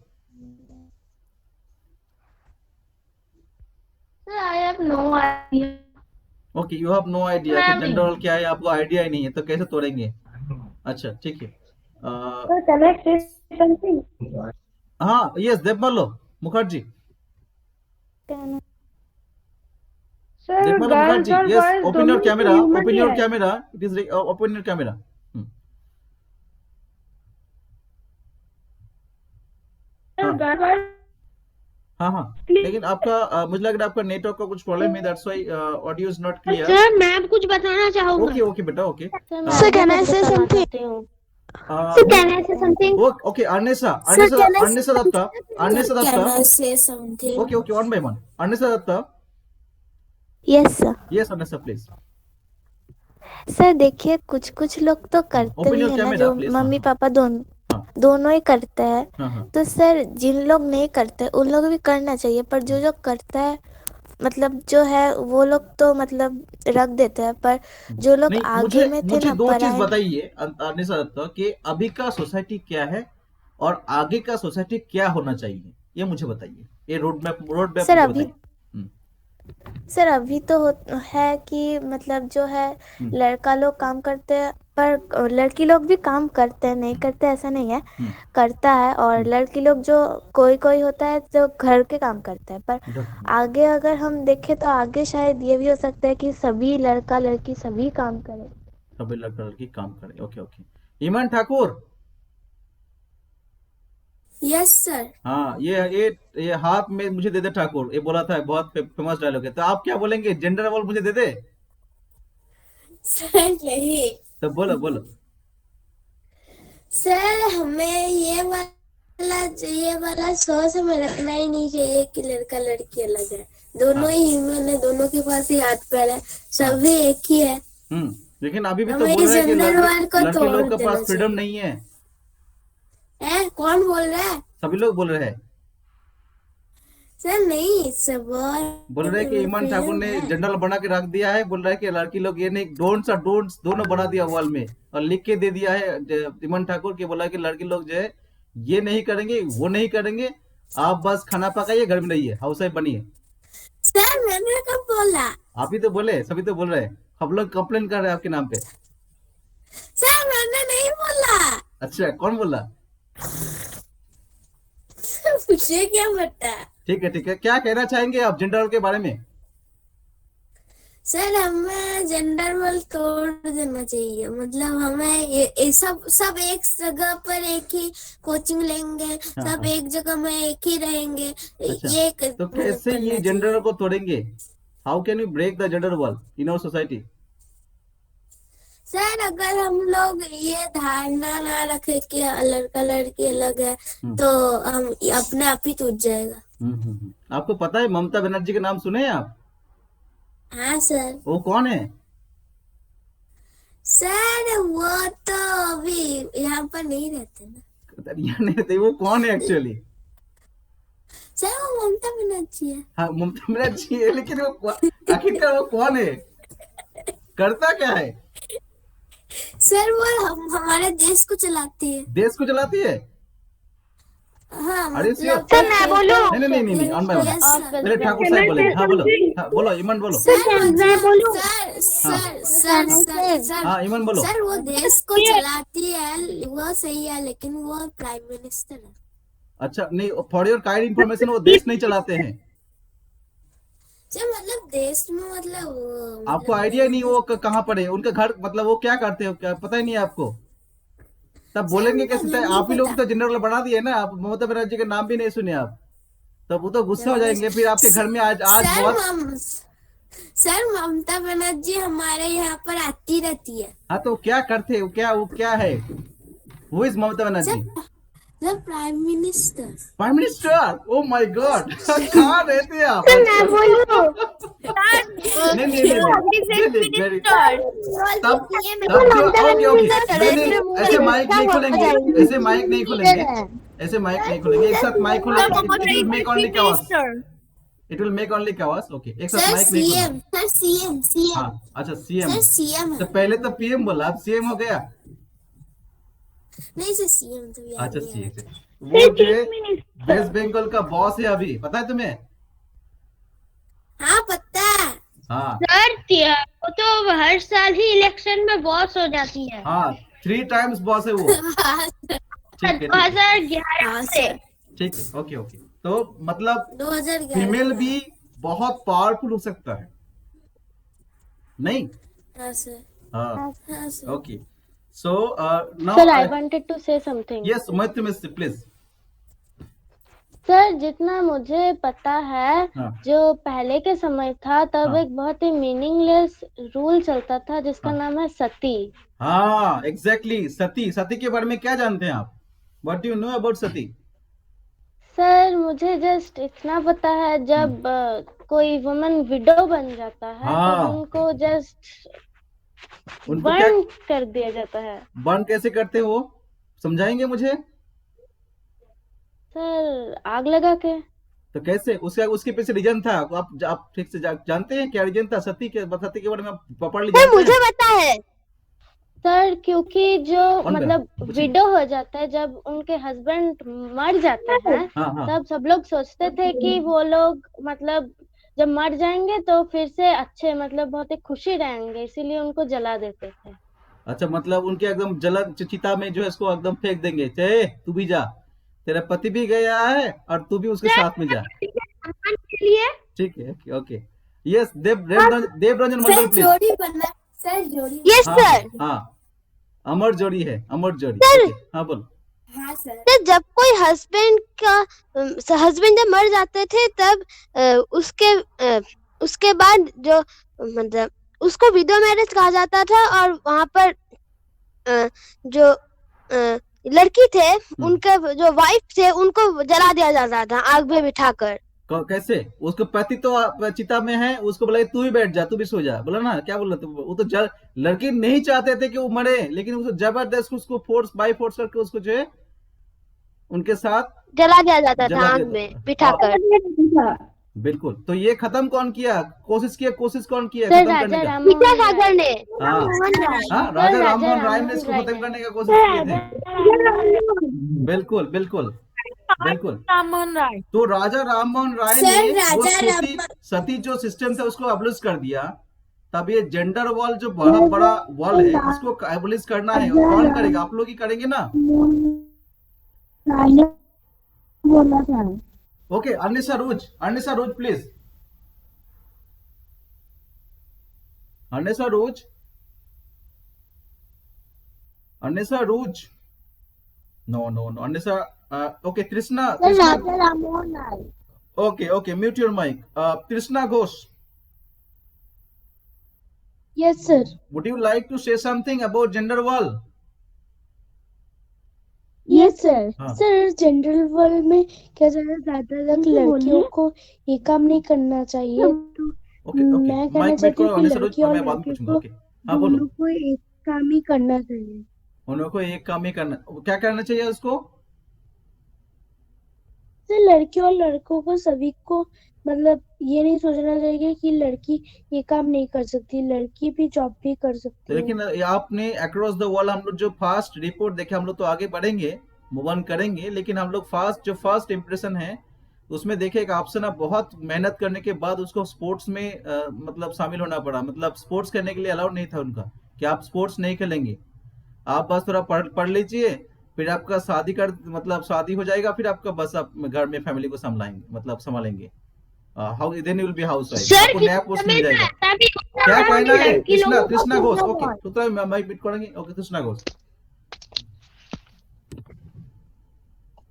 Sir, I have no idea. Okay, you have no idea कि gender role क्या है, आपको idea ही नहीं है, तो कैसे तोड़ेंगे? अच्छा, ठीक है। Sir, can I say something? हाँ, yes, Devmalo Mukherjee. Sir, Devmalo girls Mukherjee, or yes, boys, open your दोनों कैमरा, human ओपन ही योर है। Camera, it is open your camera. Sir, girls are हाँ, लेकिन आपका मुझे लग रहा है आपका नेटवर्क का कुछ प्रॉब्लम है, that's why audio is not clear. Sir मैं अब कुछ बताना चाहूंगा। ओके बेटा, okay. Sir, can I say something? Sir, can I say something? Okay, Arnesa Sir, can I Datta. say something? Okay, one by one. Arnesa Datta. Yes sir. Yes, Arnesa please. Sir देखिए, कुछ लोग तो करते Open भी your है ना, camera, जो please. मम्मी हाँ। पापा हाँ। दोनों ही करते हैं। हाँ। तो सर जिन लोग नहीं करते उन लोग भी करना चाहिए, पर जो करता है मतलब जो है वो लोग तो मतलब रख देते हैं, पर जो लोग नहीं, आगे में थे मुझे ना, दो चीज पढ़ाई। बताइए अर्नेसा दत्ता, कि अभी का सोसाइटी क्या है और आगे का सोसाइटी क्या होना चाहिए, ये मुझे बताइए। ये रोड मैप सर अभी तो है कि मतलब जो है लड़का लोग काम करते हैं, पर लड़की लोग भी काम करते हैं, नहीं करते ऐसा नहीं है, करता है। और लड़की लोग जो कोई होता है जो घर के काम करता है, पर आगे अगर हम देखें तो आगे शायद ये भी हो सकता है कि सभी लड़का लड़की सभी काम करें। सभी लड़का लड़की काम करें। Okay. Iman Thakur. Yes sir. हाँ, ये हाथ में मुझे दे दे ठाकुर, ये बोला था, बहुत फेमस डायलॉग है। तो आप क्या बोलेंगे? जेंडर रोल मुझे दे दे? सर नहीं। तो बोलो। सर हमें ये वाला सोच हमें रखना ही नहीं चाहिए कि लड़का लड़की अलग है। दोनों ही ह्यूमन है, दोनों के पास ही हाथ पैर है, सभी एक ही है। लेकिन अभी भी तो हमें बोल रहे हैं कि gender war को लड़के लोगों के तोड़ पास देना फ्रीडम नहीं है। कौन बोल रहा है? सभी लोग बोल रहे हैं। सर नहीं, सब बोल रहे हैं कि ईमान ठाकुर ने जनरल बना के रख दिया है। बोल रहा है कि लड़की लोग ये नहीं, डोंट्स और डोंट्स दोनों बना दिया वॉल में, और लिख के दे दिया है ईमान ठाकुर के। बोला कि लड़की लोग जो है ये नहीं करेंगे, वो नहीं करेंगे, आप बस खाना पकाइए, घर में रहिए, हाउस वाइफ बनिए। सर मैंने कब बोला? आप ही तो बोले, सभी तो बोल रहे हैं, हम लोग कंप्लेन कर रहे हैं आपके नाम पे। सर मैंने नहीं बोला। अच्छा, कौन बोला? पूछिए क्या बता। ठीक है, क्या कहना चाहेंगे आप जेंडर रोल के बारे में? सर हमें जेंडर रोल तोड़ देना चाहिए, मतलब हमें ये सब एक जगह पर एक ही कोचिंग लेंगे, सब एक जगह में एक ही रहेंगे। अच्छा, ये तो कैसे ये जेंडर को तोड़ेंगे? How can you break the gender wall in our society? Sir अगर हम लोग ये धारणा ना रखे कि लड़का लड़की अलग है तो हम अपने आप ही टूट जाएगा। आपको पता है ममता बनर्जी के नाम सुने हैं आप? हाँ सर। वो कौन है? सर वो तो अभी यहाँ पर नहीं रहते ना। यहाँ नहीं रहते, वो कौन है एक्चुअली? सर वो ममता बनर्जी है। हाँ ममता बनर्जी है, लेकिन वो आखिरकार वो कौन है, करता क्या है? सर वो हमारे देश को चलाती है। देश को चलाती है? हाँ अरे मतलब सर मैं बोलूं? नहीं ऑन बाय Yes, sir. पहले ठाकुर साहब बोले। हाँ बोलो, हाँ बोलो इमन बोलो। मैं बोलूं? सर हाँ इमन बोलो। सर वो देश को चलाती है, वो सही है, लेकिन वो प्राइम मिनिस्टर है। अच्छा नहीं, फॉर योर काइंड इन्फॉर्मेशन वो देश नहीं चलाते हैं। सर मतलब देश में मतलब आपको आइडिया नहीं वो कहाँ पर है, उनका घर, मतलब वो क्या करते हो, क्या पता ही नहीं है आपको? तब बोलेंगे कैसे? आप ही लोग तो जनरल बना दिए ना, आप ममता बनर्जी के नाम भी नहीं सुने आप, तब वो तो गुस्सा हो जाएंगे फिर आपके घर में। आज बहुत सर ममता बनर्जी हमारे यहाँ पर आती रहती है। हाँ तो क्या करते हो, वो क्या है? Who is Mamata Banerjee? Sir prime minister. Prime minister? Oh my god, कहाँ रहते हैं आप? मैं बोलूं? नहीं तब ऐसे माइक नहीं खोलेंगे, ऐसे माइक नहीं खोलेंगे, एक साथ माइक खोलेंगे, it will make only chaos। Okay एक साथ माइक नहीं खोलेंगे। Sir CM. हाँ अच्छा सीएम। सर सीएम तो पहले तो पीएम बोला, अब सीएम हो गया। नहीं सर सीएम तो याद अच्छा नहीं आ सीएम। रहा। वो जो वेस्ट बंगाल का बॉस है अभी, पता है तुम्हें? हाँ पता है। हाँ सर वो तो हर साल ही इलेक्शन में बॉस हो जाती है। हाँ 3 times बॉस है वो। ठीक है 2011 से। ठीक है ओके। तो मतलब 2011 फीमेल भी बहुत पावरफुल हो सकता है, नहीं? हाँ सर। हाँ sir. Okay so now sir I wanted to say something. Yes Matthew please. Sir जितना मुझे पता है हाँ। जो पहले के समय था तब हाँ। एक बहुत ही मीनिंगलेस रूल चलता था जिसका नाम है सती। हाँ एग्जैक्टली सती के बारे में क्या जानते हैं आप? What do you know about Sati? Sir मुझे जस्ट इतना पता है जब कोई वुमन विडो बन जाता है हाँ। तब उनको जस्ट उनको क्या बर्न कर दिया जाता है। बर्न कैसे करते हो, समझाएंगे मुझे? सर आग लगा के। तो कैसे, उसके पीछे रीजन था, आप ठीक से जानते हैं क्या रीजन था सती के बारे में? आप प्रॉपर्ली जानते हैं? मुझे पता है सर क्योंकि जो कौन मतलब पूछिए। विडो हो जाता है जब उनके हस्बैंड मर जाता है हाँ। तब सब लोग सोचते थे कि वो लोग मतलब जब मर जाएंगे तो फिर से अच्छे मतलब बहुत ही खुशी रहेंगे, इसीलिए उनको जला देते थे। अच्छा मतलब उनके एकदम जलन चिता में जो है इसको एकदम फेंक देंगे, चे तू भी जा, तेरा पति भी गया है और तू भी उसके साथ में जा। के लिए ठीक है okay yes Devranjan Mandal please. जोड़ी बनना सर, जोड़ी। Yes sir. हाँ अमर जोड़ी है, अमर जोड़ी। सर। Okay, हाँ बोल। हाँ सर। तो जब कोई हस्बैंड जब मर जाते थे तब उसके बाद जो मतलब उसको विडो मैरिज कहा जाता था और वहाँ पर जो लड़की थे उनके जो वाइफ थे उनको जला दिया जाता था आग में बिठाकर। कैसे? उसको पति तो चिता में है, उसको बोला तू भी बैठ जा, तू भी सो जा, बोला ना क्या बोला? वो तो लड़की नहीं चाहते थे कि वो मरे, लेकिन उसको जबरदस्त उसको बाई फोर्स करके उसको जो है उनके साथ जला दिया जाता था आग में बिठाकर। बिल्कुल। तो ये खत्म कौन किया, कोशिश कौन किया सर खत्म करने राजा का? राममोहन सागर ने। हाँ राजा राममोहन राय ने इसको खत्म करने का कोशिश किए थे। बिल्कुल राममोहन राय। तो राजा राममोहन राय ने वो सती जो सिस्टम था उसको अबलिश कर दिया। तब ये जेंडर वॉल जो बहुत बड़ा वॉल है उसको अबलिश करना है, कौन करेगा? आप लोग ही करेंगे ना। Okay Anisha Rose please. Anessa Rouge. Anessa Rouge. No. Anessa. Okay, Trishna. Okay. Mute your mic. Trishna Ghosh. Yes, sir. Would you like to say something about gender wall? Yes sir. हाँ। सर जनरल वर्ल्ड में क्या ज्यादातर लड़कियों को ये काम नहीं करना चाहिए, तो ओके मैं कहना माइक चाहती करो हूँ कि अनिसा रोज लड़की और मैं बाद में लड़के पूछूंगा। को ओके हाँ बोलो। दोनों को एक काम ही करना चाहिए। उन को एक काम ही करना, क्या करना चाहिए उसको? सर लड़की और लड़कों को सभी को मतलब ये नहीं सोचना चाहिए कि लड़की ये काम नहीं कर सकती, लड़की भी जॉब भी कर सकती है। लेकिन आपने अक्रॉस द वर्ल्ड हम लोग जो फास्ट रिपोर्ट देखे, हम लोग तो आगे बढ़ेंगे, मूव ऑन करेंगे, लेकिन हम लोग फर्स्ट इंप्रेशन है उसमें देखे एक ऑप्शन है, बहुत मेहनत करने के बाद उसको स्पोर्ट्स में मतलब शामिल होना पड़ा, मतलब स्पोर्ट्स करने के लिए अलाउड नहीं था उनका कि आप स्पोर्ट्स नहीं खेलेंगे, आप बस थोड़ा पढ़ लीजिए, फिर आपका शादी हो जाएगा, फिर आपका बस आप घर में फैमिली को संभालेंगे। How then you will be housewife, आपको नया पोस्ट मिल जाएगा। क्या कहना है कृष्णा घोष? ओके तो मैं माइक बीट करेंगे। Okay Krishna Ghosh.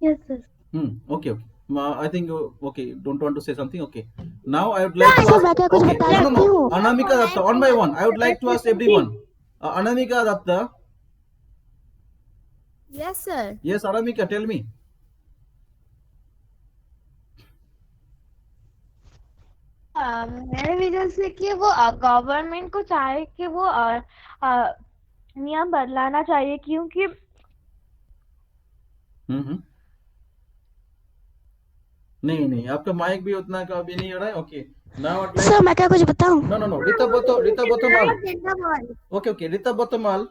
Yes sir. Okay I think okay, don't want to say something. Okay, now I would like to ask, okay, no. Anamika Datta, one by one I would like to ask everyone. Anamika Datta. Yes sir. Yes Anamika, tell me. मेरे vision से कि वो government को चाहे कि वो नियम बदलाना चाहिए, क्योंकि नहीं आपका माइक भी उतना का भी नहीं हो रहा है। ओके नाउ सर मैं क्या कुछ बताऊं? No Rita Botomal. Okay Rita Botomal.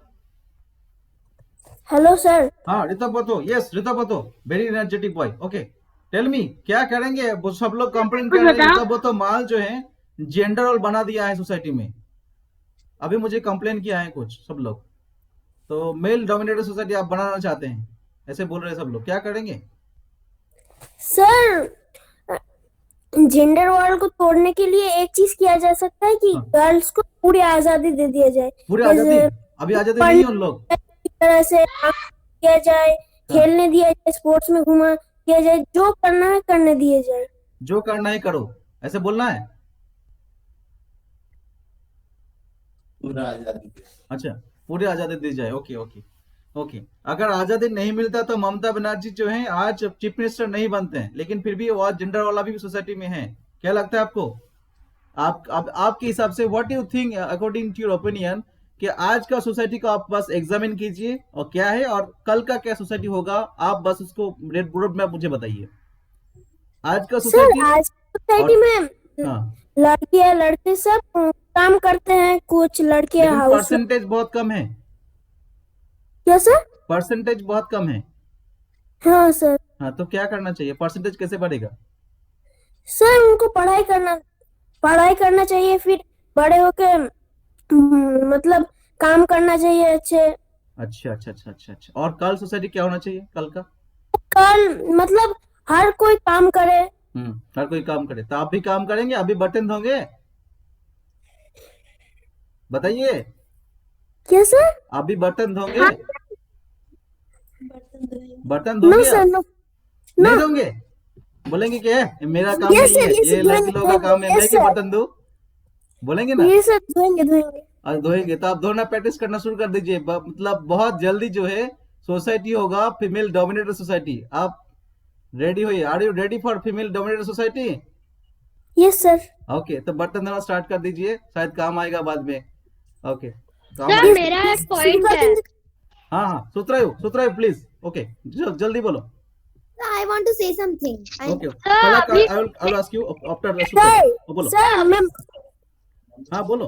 Hello sir. हाँ Rita Boto, yes Rita Boto, very energetic boy. Okay tell me, क्या करेंगे? वो सब लोग कंप्लेन कर रहे हैं रीता बोतोमाल जो है जेंडर रोल बना दिया है सोसाइटी में। अभी मुझे कंप्लेन किया है कुछ सब लोग, तो मेल डोमिनेटेड सोसाइटी आप बनाना चाहते हैं ऐसे बोल रहे हैं सब लोग, क्या करेंगे? सर जेंडर वॉर को तोड़ने के लिए एक चीज किया जा सकता है कि गर्ल्स को पूरी आजादी दे दिया जाए। पूरी आजादी? अभी आजादी नहीं है उन लोग। तरह से किया जाए, खेलने दिया जाए, स्पोर्ट्स में घुमा किया जाए, जो करना है करने दिया जाए। जो करना है करो, ऐसे बोलना है। पूरा आजादी। अच्छा पूरी आजादी दी जाए। ओके अगर आजादी नहीं मिलता तो ममता बनर्जी जो है आज चीफ मिनिस्टर नहीं बनते हैं, लेकिन फिर भी वो आज जेंडर वाला भी सोसाइटी में है। क्या लगता है आपको? आपके हिसाब से what you think according to your opinion कि आज का सोसाइटी को आप बस एग्जामिन कीजिए और क्या है और कल का क्या सोसाइटी होगा, आप बस उसको रोड मैप मुझे बताइए। आज का सोसाइटी में लड़कियां लड़के सब काम करते हैं, कुछ लड़के हाउस। परसेंटेज बहुत कम है। क्या सर? परसेंटेज बहुत कम है। हाँ सर। हाँ तो क्या करना चाहिए? परसेंटेज कैसे बढ़ेगा? सर उनको पढ़ाई करना चाहिए, फिर बड़े होके मतलब काम करना चाहिए अच्छे। अच्छा। और कल सोसाइटी क्या होना चाहिए? कल मतलब हर कोई काम करे। हर कोई काम करे। तो आप भी काम करेंगे? अभी बर्तन धोंगे? बताइए। क्या सर? आप भी बर्तन धोंगे? हाँ? बर्तन धोंगे? सर, नहीं धोंगे? बोलेंगे क्या मेरा काम नहीं है, ये लड़की लोगों का काम है, मैं क्यों बर्तन दूं? बोलेंगे ना? ये सर धोएंगे। तो आप धोना प्रैक्टिस करना शुरू कर दीजिए। मतलब बहुत जल्दी जो है सोसाइटी होगा फीमेल डोमिनेटेड सोसाइटी। आप रेडी होइए। Are you ready for female dominated society? Yes sir. Okay तो बर्तन धोना स्टार्ट कर दीजिए, शायद काम आएगा बाद में। ओके सर मेरा एक पॉइंट है। हाँ सुतरायु प्लीज। ओके जल्दी बोलो। I want to say something. Okay. I will ask you after the Sutrayu. बोलो। सर मैं हाँ बोलो।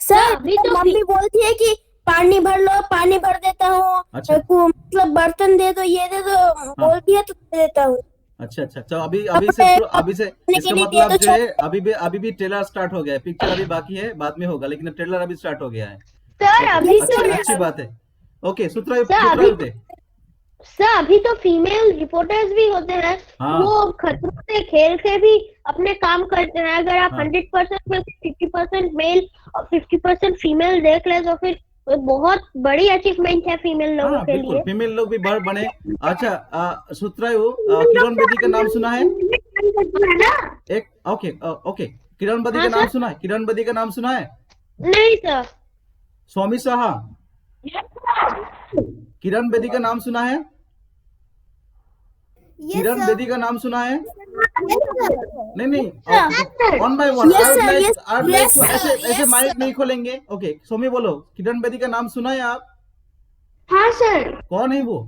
सर मम्मी बोलती है कि पानी भर लो, पानी भर देता हूँ। अच्छा। मतलब बर्तन दे दो, ये दे दो, बोलती है तो दे देता हूँ। अच्छा तो अभी से इसका मतलब जो है अभी भी ट्रेलर स्टार्ट हो गया है। पिक्चर अभी बाकी है, बाद में होगा, लेकिन ट्रेलर अभी स्टार्ट हो गया है। सर अभी अच्छी बात है। ओके सुतरायु सर अभी तो फीमेल रिपोर्टर्स भी होते हैं। हाँ। वो खतरों से खेल से भी अपने काम करते हैं। अगर आप हाँ। 100% में 50% मेल और 50% फीमेल देख ले तो फिर बहुत बड़ी अचीवमेंट है फीमेल लोगों हाँ के बिल्कुल, लिए। फीमेल लोग भी बढ़ बने। अच्छा सुत्रायु, किरण बेदी का नाम सुना है? एक ओके ओके, किरण बेदी हाँ, का नाम सर? सुना है? किरण बेदी का नाम सुना है? नहीं सर। स्वामी साहा, किरण बेदी का नाम सुना है? किरण बेदी का नाम सुना है? नहीं नहीं, one by one. I would like to, ऐसे माइक नहीं खोलेंगे। ओके सोमी बोलो, किरण बेदी का नाम सुना है आप? हाँ सर। कौन है वो?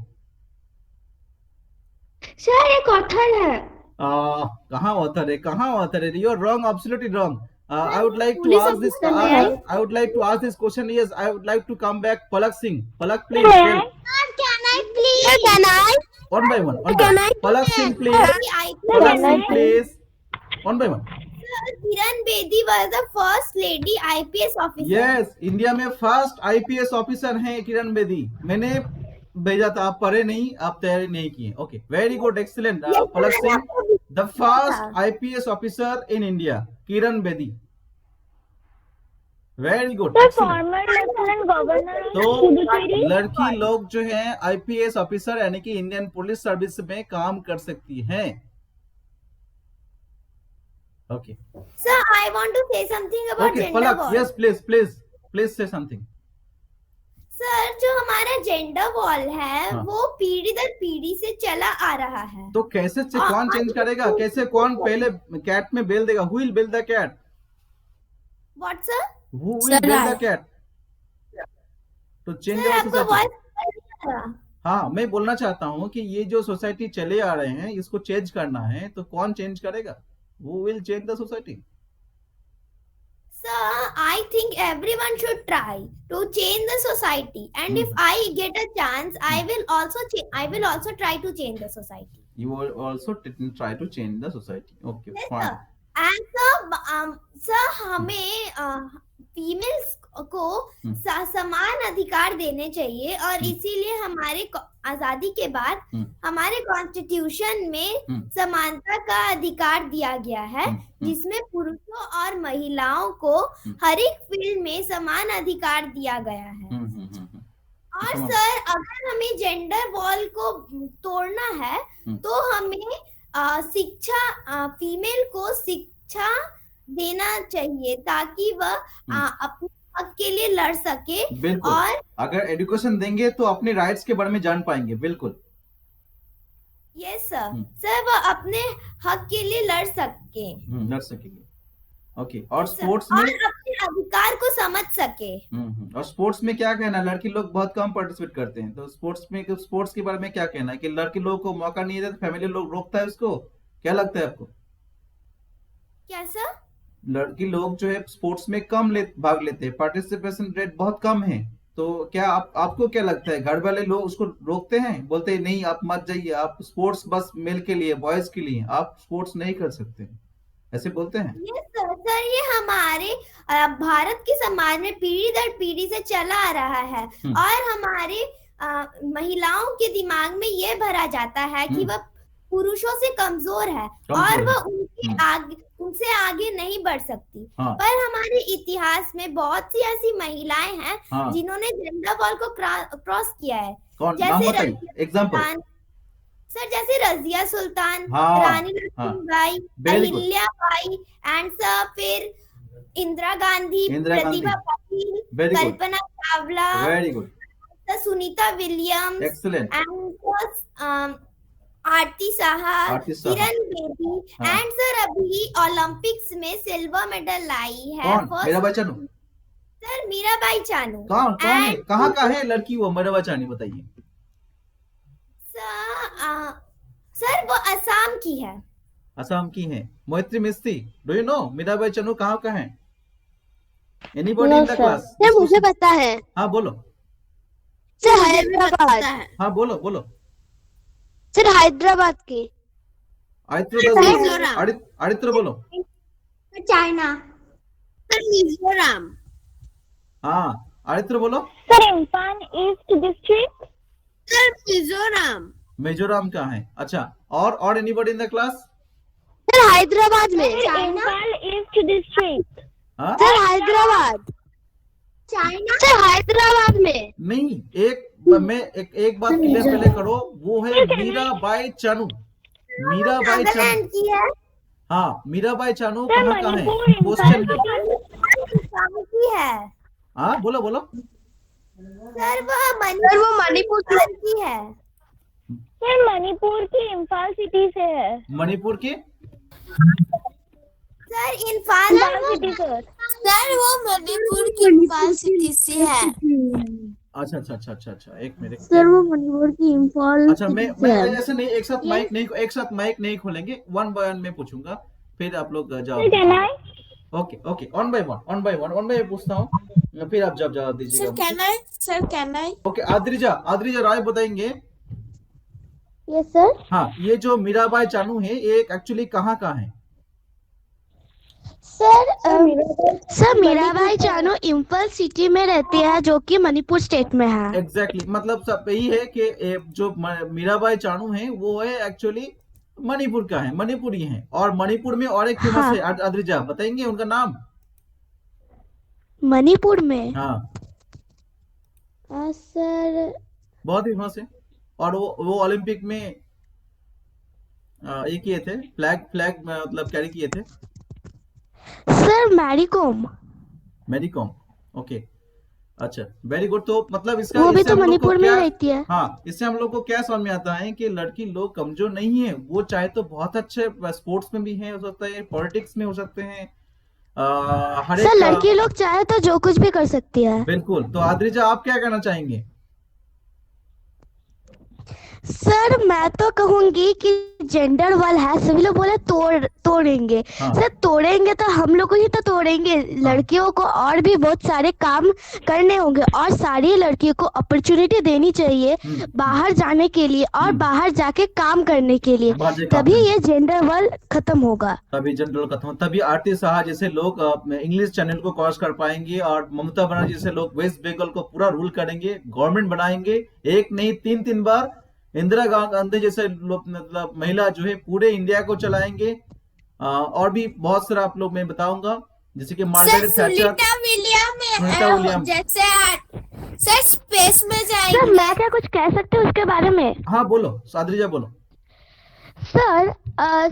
सर एक ऑथर है। कहाँ ऑथर है, कहाँ ऑथर है? You are wrong, absolutely wrong. I would like to ask this. I would like to ask this question. Yes, I would like to come back. Palak Singh. Palak, please. Tell. Can I? One by one. Palak Singh, please. Palak Singh, please. One by one. Kiran Bedi was the first lady IPS officer. Yes, India में first IPS officer हैं किरण बेदी. मैंने भेजा था, आप पढ़े नहीं, आप तैयारी नहीं किए. Okay, very good, excellent. Palak Singh, the first IPS officer in India, Kiran Bedi. Very good. तो लड़की लोग जो है IPS ऑफिसर यानी कि इंडियन पुलिस सर्विस में काम कर सकती हैं. Okay. Sir, I want to say something about Okay, gender Palak, wall. yes, please say something. Sir जो हमारा जेंडर वॉल है हाँ. वो पीढ़ी दर पीढ़ी से चला आ रहा है। तो कैसे से कौन चेंज करेगा? कैसे कौन पहले कैट में बेल देगा? Who will build the cat? What sir? Who will build the cat? तो चेंज सर आपको सोसाइटी. वॉइस हाँ, मैं बोलना चाहता हूँ कि ये जो सोसाइटी चले आ रहे हैं इसको चेंज करना है, तो कौन चेंज करेगा? Who will change the society? Sir, I think everyone should try to change the society, and if I get a chance, I will also try to change the society. You will also try to change the society. Okay, Yes, fine. sir. And sir, हमें females को समान अधिकार देने चाहिए और इसीलिए हमारे आजादी के बाद हमारे कॉन्स्टिट्यूशन में समानता का अधिकार दिया गया है, जिसमें पुरुषों और महिलाओं को हर एक फील्ड में समान अधिकार दिया गया है. और सर अगर हमें जेंडर वॉल को तोड़ना है तो हमें शिक्षा, फीमेल को शिक्षा देना चाहिए ताकि वह अपने हक के लिए लड़ सके. और अगर एजुकेशन देंगे तो अपने राइट्स के बारे में जान पाएंगे. बिल्कुल. Yes sir. सर वह अपने हक के लिए लड़ सकेंगे. ओके. और स्पोर्ट्स में अपने अधिकार को समझ सके. और स्पोर्ट्स में क्या कहना है? लड़की लोग बहुत कम पार्टिसिपेट करते हैं, तो स्पोर्ट्स के बारे में क्या कहना है कि लड़की लोगों को मौका नहीं देता, फैमिली लोग रोकता है उसको? क्या लगता है आपको? क्या सर? लड़की लोग जो है स्पोर्ट्स में कम भाग लेते हैं, पार्टिसिपेशन रेट बहुत कम है, तो क्या आपको क्या लगता है? घर वाले लोग उसको रोकते हैं, बोलते हैं नहीं आप मत जाइए, आप स्पोर्ट्स बस मेल के लिए, बॉयज के लिए, आप स्पोर्ट्स नहीं कर सकते, ऐसे बोलते हैं? Yes sir. ये हमारे भारत के समाज में पीढ़ी दर पीढ़ी से चला आ रहा है और हमारे महिलाओं के दिमाग में ये भरा जाता है कि वह पुरुषों से कमजोर है और वह उनसे आगे नहीं बढ़ सकती. पर हमारे इतिहास में बहुत सी ऐसी महिलाएं हैं जिन्होंने जेंडर वॉल को क्रॉस किया है. जैसे एग्जांपल सर, जैसे रजिया सुल्तान, रानी लक्ष्मीबाई, अहिल्या बाई एंड सर फिर Indira Gandhi, Pratibha Patil, Kalpana Chawla, very good, Sunita Williams, excellent, and Aarti Saha, Kiran Bedi and sir अभी ओलंपिक्स में सिल्वर मेडल लाई है. मीराबाई चानू. सर मीराबाई चानू. कहाँ का है लड़की वो मीराबाई चानू? बताइए. सर वो असम की है. असम की है. Mohitri Mistry, do you know Mirabai Chanu कहाँ का है? Anybody in the class? Sir मुझे पता है. हाँ बोलो. सर हैदराबाद. हाँ बोलो. सर हैदराबाद की. आदित्य बोलो. चाइना. सर मिजोरम. हाँ आदित्य बोलो. Sir Imphal East district. Sir Mizoram. Mizoram कहाँ है? अच्छा, और anybody in the class? Sir Hyderabad में। Imphal East district. हाँ sir Hyderabad. China. Sir Hyderabad में। नहीं, एक बात क्लियर पहले करो, वो है मीराबाई चानू। मीराबाई चानू नागालैंड की है। हाँ, मीराबाई चानू कहाँ का है? क्वेश्चन है। की है। हाँ बोलो बोलो। सर वो मणिपुर की है। सर मणिपुर की इम्फाल सिटी से है। मणिपुर की? Sir Imphal city sir. Sir वो मणिपुर की इम्फाल सिटी से है। अच्छा, एक मिनट। सर वो मणिपुर की इम्फाल। अच्छा, मैं ऐसे नहीं, एक साथ माइक नहीं खोलेंगे, वन बाय वन में पूछूंगा, फिर आप लोग जवाब। ओके, वन बाय वन पूछता हूँ, फिर आप जवाब दीजिएगा। Sir can I? Okay, Adrija Roy बताएंगे। Yes sir. हाँ, ये जो मीराबाई चानू है, ये एक्चुअली कहाँ का है? सर मीराबाई चानू इम्फाल सिटी में रहती है, जो कि मणिपुर स्टेट में है। एग्जैक्टली, मतलब सब यही है कि जो मीराबाई चानू है वो है एक्चुअली मणिपुर का है, मणिपुरी है। और मणिपुर में और एक फेमस है, आद्रिजा बताएंगे उनका नाम? मणिपुर में? हाँ सर बहुत फेमस है, और वो ओलंपिक में ये किए थे, फ्लैग मतलब कैरी किए थे। सर मैरी कॉम। ओके, अच्छा, वेरी गुड। तो मतलब इसका वो भी तो मणिपुर में रहती है। हाँ, इससे हम लोग को क्या समझ में आता है कि लड़की लोग कमजोर नहीं है, वो चाहे तो बहुत अच्छे स्पोर्ट्स में भी है, हो सकता है पॉलिटिक्स में हो सकते हैं, हर सर लड़की लोग चाहे तो जो कुछ भी कर सकती है। बिल्कुल। तो आद्रिजा आप क्या कहना चाहेंगे? सर मैं तो कहूंगी कि जेंडर वाल है, सभी लोग बोले तोड़ेंगे। हाँ। सर तोड़ेंगे तो हम लोग को ही तो तोड़ेंगे। लड़कियों को और भी बहुत सारे काम करने होंगे, और सारी लड़कियों को अपॉर्चुनिटी देनी चाहिए बाहर जाने के लिए, और बाहर जाके काम करने के लिए, तभी ये जेंडर वाल खत्म होगा। तभी आरती साहा जैसे लोग इंग्लिश चैनल को क्रॉस कर पाएंगे, और ममता बनर्जी जैसे लोग वेस्ट बंगाल को पूरा रूल करेंगे, गवर्नमेंट बनाएंगे, एक नहीं 3 बार। इंदिरा गांधी जैसे मतलब महिला जो है पूरे इंडिया को चलाएंगे। और भी बहुत सारा आप लोग मैं बताऊंगा, जैसे कि मार्गरेट थैचर, सुनीता विलियम जैसे सर स्पेस में जाएंगे। सर मैं क्या कुछ कह सकते हूँ उसके बारे में? हाँ बोलो, आद्रिजा बोलो।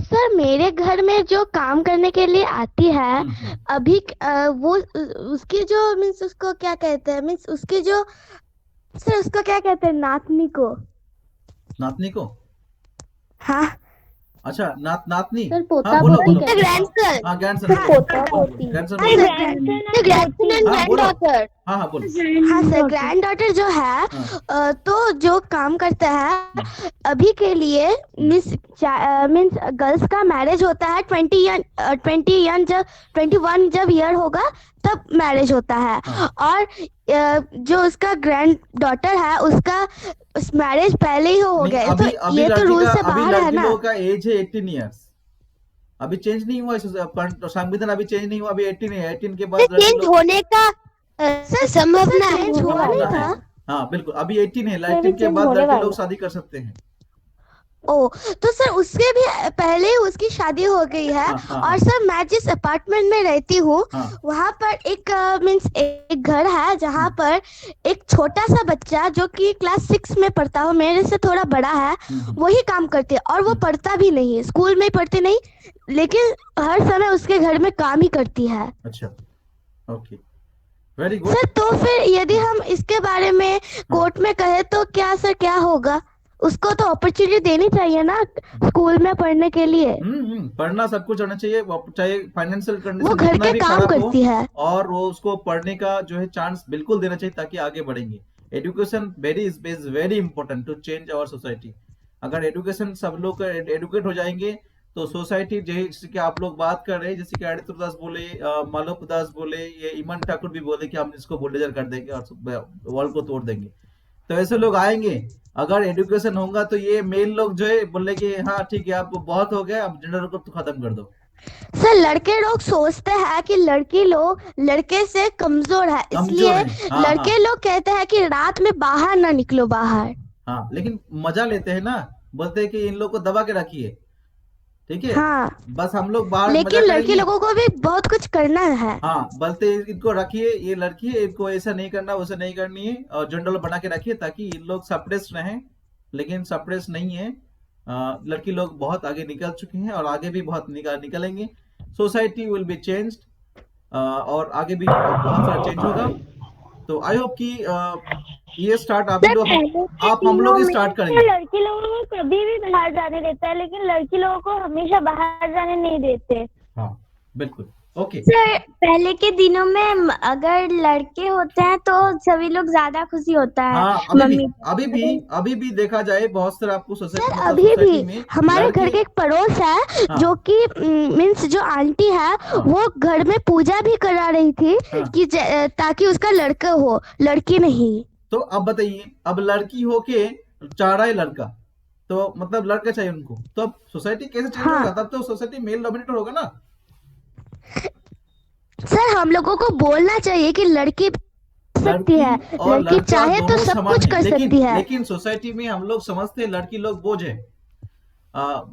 सर मेरे घर में जो काम करने के लिए आती है अभी, वो उसकी जो मीन्स उसको क्या कहते हैं, मीन्स उसकी जो सर उसको क्या कहते हैं, नातनी को। हाँ अच्छा, नातनी। सर पोता हाँ, बोलो, पोती बोलो। ग्रैंडसन। हाँ, ग्रैंडसन। पोता पोती। ग्रैंडसन हाँ बोलो। हाँ सर, ग्रैंड डॉटर जो है तो जो काम करता है अभी के लिए, मीन्स गर्ल्स का मैरिज होता है 21 जब ईयर होगा तब मैरिज होता है। और जो उसका ग्रैंड डॉटर है उसका मैरिज पहले ही हो गया, तो ये तो रूल से बाहर है ना। लोगों का एज है 18 इयर्स, अभी चेंज नहीं हुआ, संविधान अभी चेंज नहीं हुआ, अभी 18 है। 18 के बाद चेंज होने का संभावना है। हाँ बिल्कुल, अभी 18 है, 18 के बाद लड़के लोग शादी कर सकते हैं। ओ, तो सर उसके भी पहले ही उसकी शादी हो गई है। और सर मैं जिस अपार्टमेंट में रहती हूँ वहाँ पर एक एक घर है जहाँ पर एक छोटा सा बच्चा जो कि क्लास 6 में पढ़ता हो, मेरे से थोड़ा बड़ा है, वही काम करते हैं। और वो पढ़ता भी नहीं है, स्कूल में पढ़ते नहीं, लेकिन हर समय उसके घर में काम ही करती है। अच्छा, ओके, वेरी गुड। सर तो फिर यदि हम इसके बारे में कोर्ट में कहे तो क्या होगा? उसको तो अपॉर्चुनिटी देनी चाहिए ना स्कूल में पढ़ने के लिए। पढ़ना सब कुछ होना चाहिए, चाहे फाइनेंशियल कंडीशन वो घर के काम करती है, और वो उसको पढ़ने का जो है चांस बिल्कुल देना चाहिए ताकि आगे बढ़ेंगे। Education is very important to change our society. अगर एजुकेशन सब लोग एडुकेट हो जाएंगे तो सोसाइटी जैसे कि आप लोग बात कर रहे हैं, जैसे कि आदित्य दास बोले, मालव दास बोले, ये इमन ठाकुर भी बोले कि हम इसको बुलडोजर कर देंगे और वॉल को तोड़ देंगे, तो ऐसे लोग आएंगे। अगर एजुकेशन होगा तो ये मेल लोग जो है बोले कि हाँ ठीक है, आपको बहुत हो गया, अब जेंडर को तो खत्म कर दो। सर लड़के लोग सोचते हैं कि लड़की लोग लड़के से कमजोर है, इसलिए लड़के लोग कहते हैं कि रात में बाहर ना निकलो बाहर। हाँ, लेकिन मजा लेते हैं ना, बोलते हैं कि इन लोग को दबा के रखिए, ठीक है। हाँ, बस हम लोग बाहर लेकिन मजा लड़की करेंगे। लोगों को भी बहुत कुछ करना है। हाँ, बोलते हैं इनको रखिए, ये लड़की है, इनको ऐसा नहीं करना, वैसा नहीं करनी है, और जनरल बना के रखिए ताकि इन लोग सप्रेस रहें, लेकिन सप्रेस नहीं है। लड़की लोग बहुत आगे निकल चुके हैं और आगे भी बहुत निकलेंगे। सोसाइटी विल बी चेंज्ड, और आगे भी बहुत सारा चेंज होगा। तो आई होप कि ये स्टार्ट अभी तो आप हम लोग स्टार्ट करेंगे। लड़की लोगों को कभी भी बाहर जाने देता है, लेकिन लड़की लोगों को हमेशा बाहर जाने नहीं देते। हाँ, बिल्कुल, ओके। सर, पहले के दिनों में अगर लड़के होते हैं तो सभी लोग ज्यादा खुशी होता है। हाँ, अभी भी देखा जाए बहुत सारा आपको सर सोसाइटी अभी भी में हमारे घर के एक पड़ोस है, हाँ। जो कि मीन्स जो आंटी है, वो घर में पूजा भी करा रही थी हाँ। कि ताकि उसका लड़का हो, लड़की नहीं। तो अब बताइए, अब लड़की होके चाह रहा है लड़का, तो मतलब लड़का चाहिए उनको, तो अब सोसाइटी कैसे चेंज हाँ। होगा? तब तो सोसाइटी मेल डोमिनेटेड होगा ना। सर हम लोगों को बोलना चाहिए कि लड़की सकती है, और लड़की लड़का चाहे तो दोनों सब समान कुछ है, कर लेकिन सकती है। लेकिन सोसाइटी में हम लोग समझते हैं लड़की लोग बोझ है।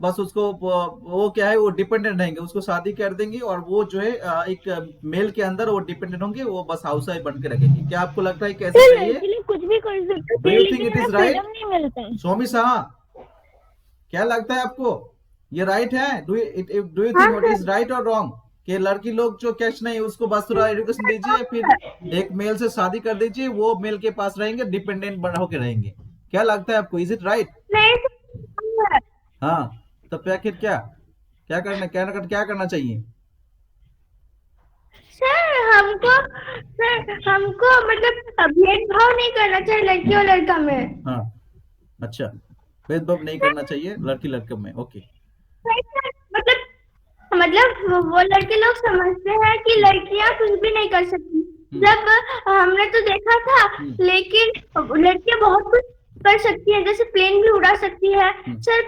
बस उसको वो क्या है, वो डिपेंडेंट रहेंगे, उसको शादी कर देंगे और वो जो है एक मेल के अंदर वो डिपेंडेंट होंगे, वो बस हाउस वाइफ बन के रखेंगे। क्या आपको लगता है कैसे सही है? लड़की लोग कुछ भी कर सकते डू हैं, यू थिंक लेकिन इट इज उन्हें राइट? फ्रीडम नहीं मिलता है। स्वामी साहब, क्या लगता है आपको, ये राइट है? Do you think it is right और रॉन्ग कि लड़की लोग जो कैश नहीं उसको बस थोड़ा एजुकेशन दीजिए, फिर एक मेल से शादी कर दीजिए, वो मेल के पास रहेंगे, डिपेंडेंट बना होकर रहेंगे? क्या लगता है आपको, इज इट राइट? नहीं, हाँ, तो फिर क्या करना चाहिए? सर हमको मतलब भेदभाव नहीं करना चाहिए लड़की और लड़का में। हाँ, अच्छा, भेदभाव नहीं करना चाहिए लड़की लड़के में, ओके। मतलब वो लड़के लोग समझते हैं कि लड़कियां कुछ भी नहीं कर सकती। जब हमने तो देखा था, लेकिन लड़कियां बहुत कुछ कर सकती है, जैसे प्लेन भी उड़ा सकती है सर,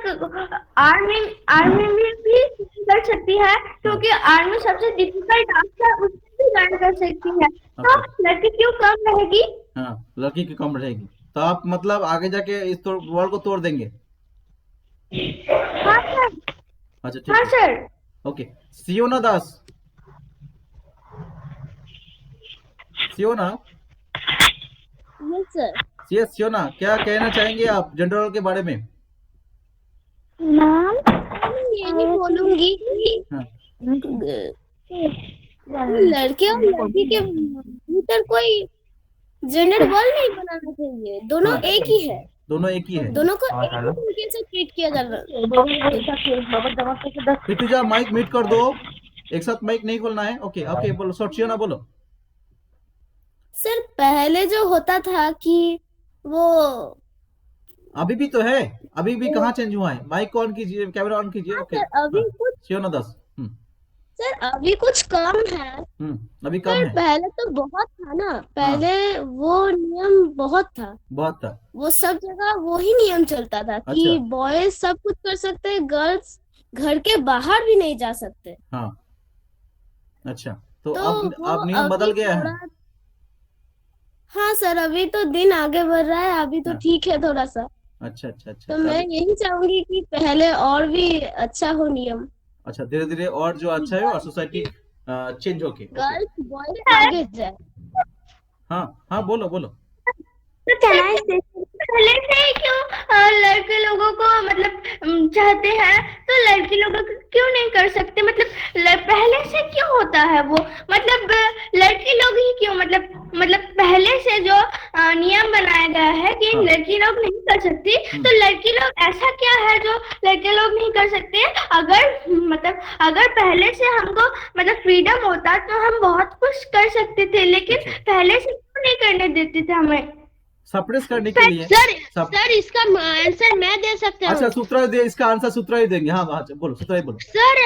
आर्मी में भी कर सकती है, क्योंकि आर्मी सबसे डिफिकल्ट टास्क है, उसमें भी लर्न कर सकती है। तो लड़की क्यों कम रहेगी? हाँ, लड़की क्यों कम रहेगी? तो आप मतलब आगे जाके इस वर्ल्ड को तोड़ देंगे? हाँ सर। अच्छा, ठीक हाँ है, सर। ओके। सियोना दास, सियोना, यस सर। यस सियोना, क्या कहना चाहेंगे आप जनरल के बारे में? मैम यही बोलूंगी कि हाँ, लड़के और लड़की के भीतर कोई जेंडर वर्ल्ड नहीं बनाना चाहिए। दोनों हाँ। एक ही है, दोनों एक ही है। दोनों को एक ही तरीके से ट्रीट किया जाना। ऋतुजा, माइक म्यूट कर दो, एक साथ माइक नहीं खोलना है। ओके ओके, बोलो सियोना, बोलो। सर पहले जो होता था कि वो अभी भी तो है, अभी भी कहाँ चेंज हुआ है? माइक ऑन कीजिए, कैमरा ऑन कीजिए। ओके, अभी कुछ सियोना दास, सर अभी कुछ कम है, अभी कम पर है, पहले तो बहुत था ना। पहले वो नियम बहुत था, वो सब जगह वो ही नियम चलता था कि अच्छा। बॉयज सब कुछ कर सकते हैं, गर्ल्स घर के बाहर भी नहीं जा सकते। हाँ, अच्छा, तो तो अब नियम बदल गया है। हाँ सर, अभी तो दिन आगे बढ़ रहा है, अभी तो हाँ। ठीक है थोड़ा सा। अच्छा अच्छा अच्छा, तो मैं यही चाहूंगी कि पहले और भी अच्छा हो नियम, अच्छा, धीरे धीरे और जो अच्छा है और सोसाइटी चेंज होके। गर्ल्स बॉयज आगे जाए। हाँ हाँ, बोलो बोलो। पहले से ही क्यों लड़के लोगों को मतलब चाहते हैं, तो लड़की लोगों को क्यों नहीं कर सकते? मतलब पहले से क्यों होता है वो, मतलब लड़की लोग ही क्यों, मतलब पहले से जो नियम बनाया गया है कि लड़की लोग नहीं कर सकती, तो लड़की लोग ऐसा क्या है जो लड़के लोग नहीं कर सकते? अगर पहले से हमको मतलब फ्रीडम होता तो हम बहुत कुछ कर सकते थे, लेकिन पहले से क्यों नहीं करने देते थे हमें सप्रेस करने के लिए? सर इसका आंसर मैं दे सकता हूँ। अच्छा, सूत्रा दे, इसका आंसर सूत्रा ही देंगे। हाँ बोलो, सूत्रा ही बोलो। सर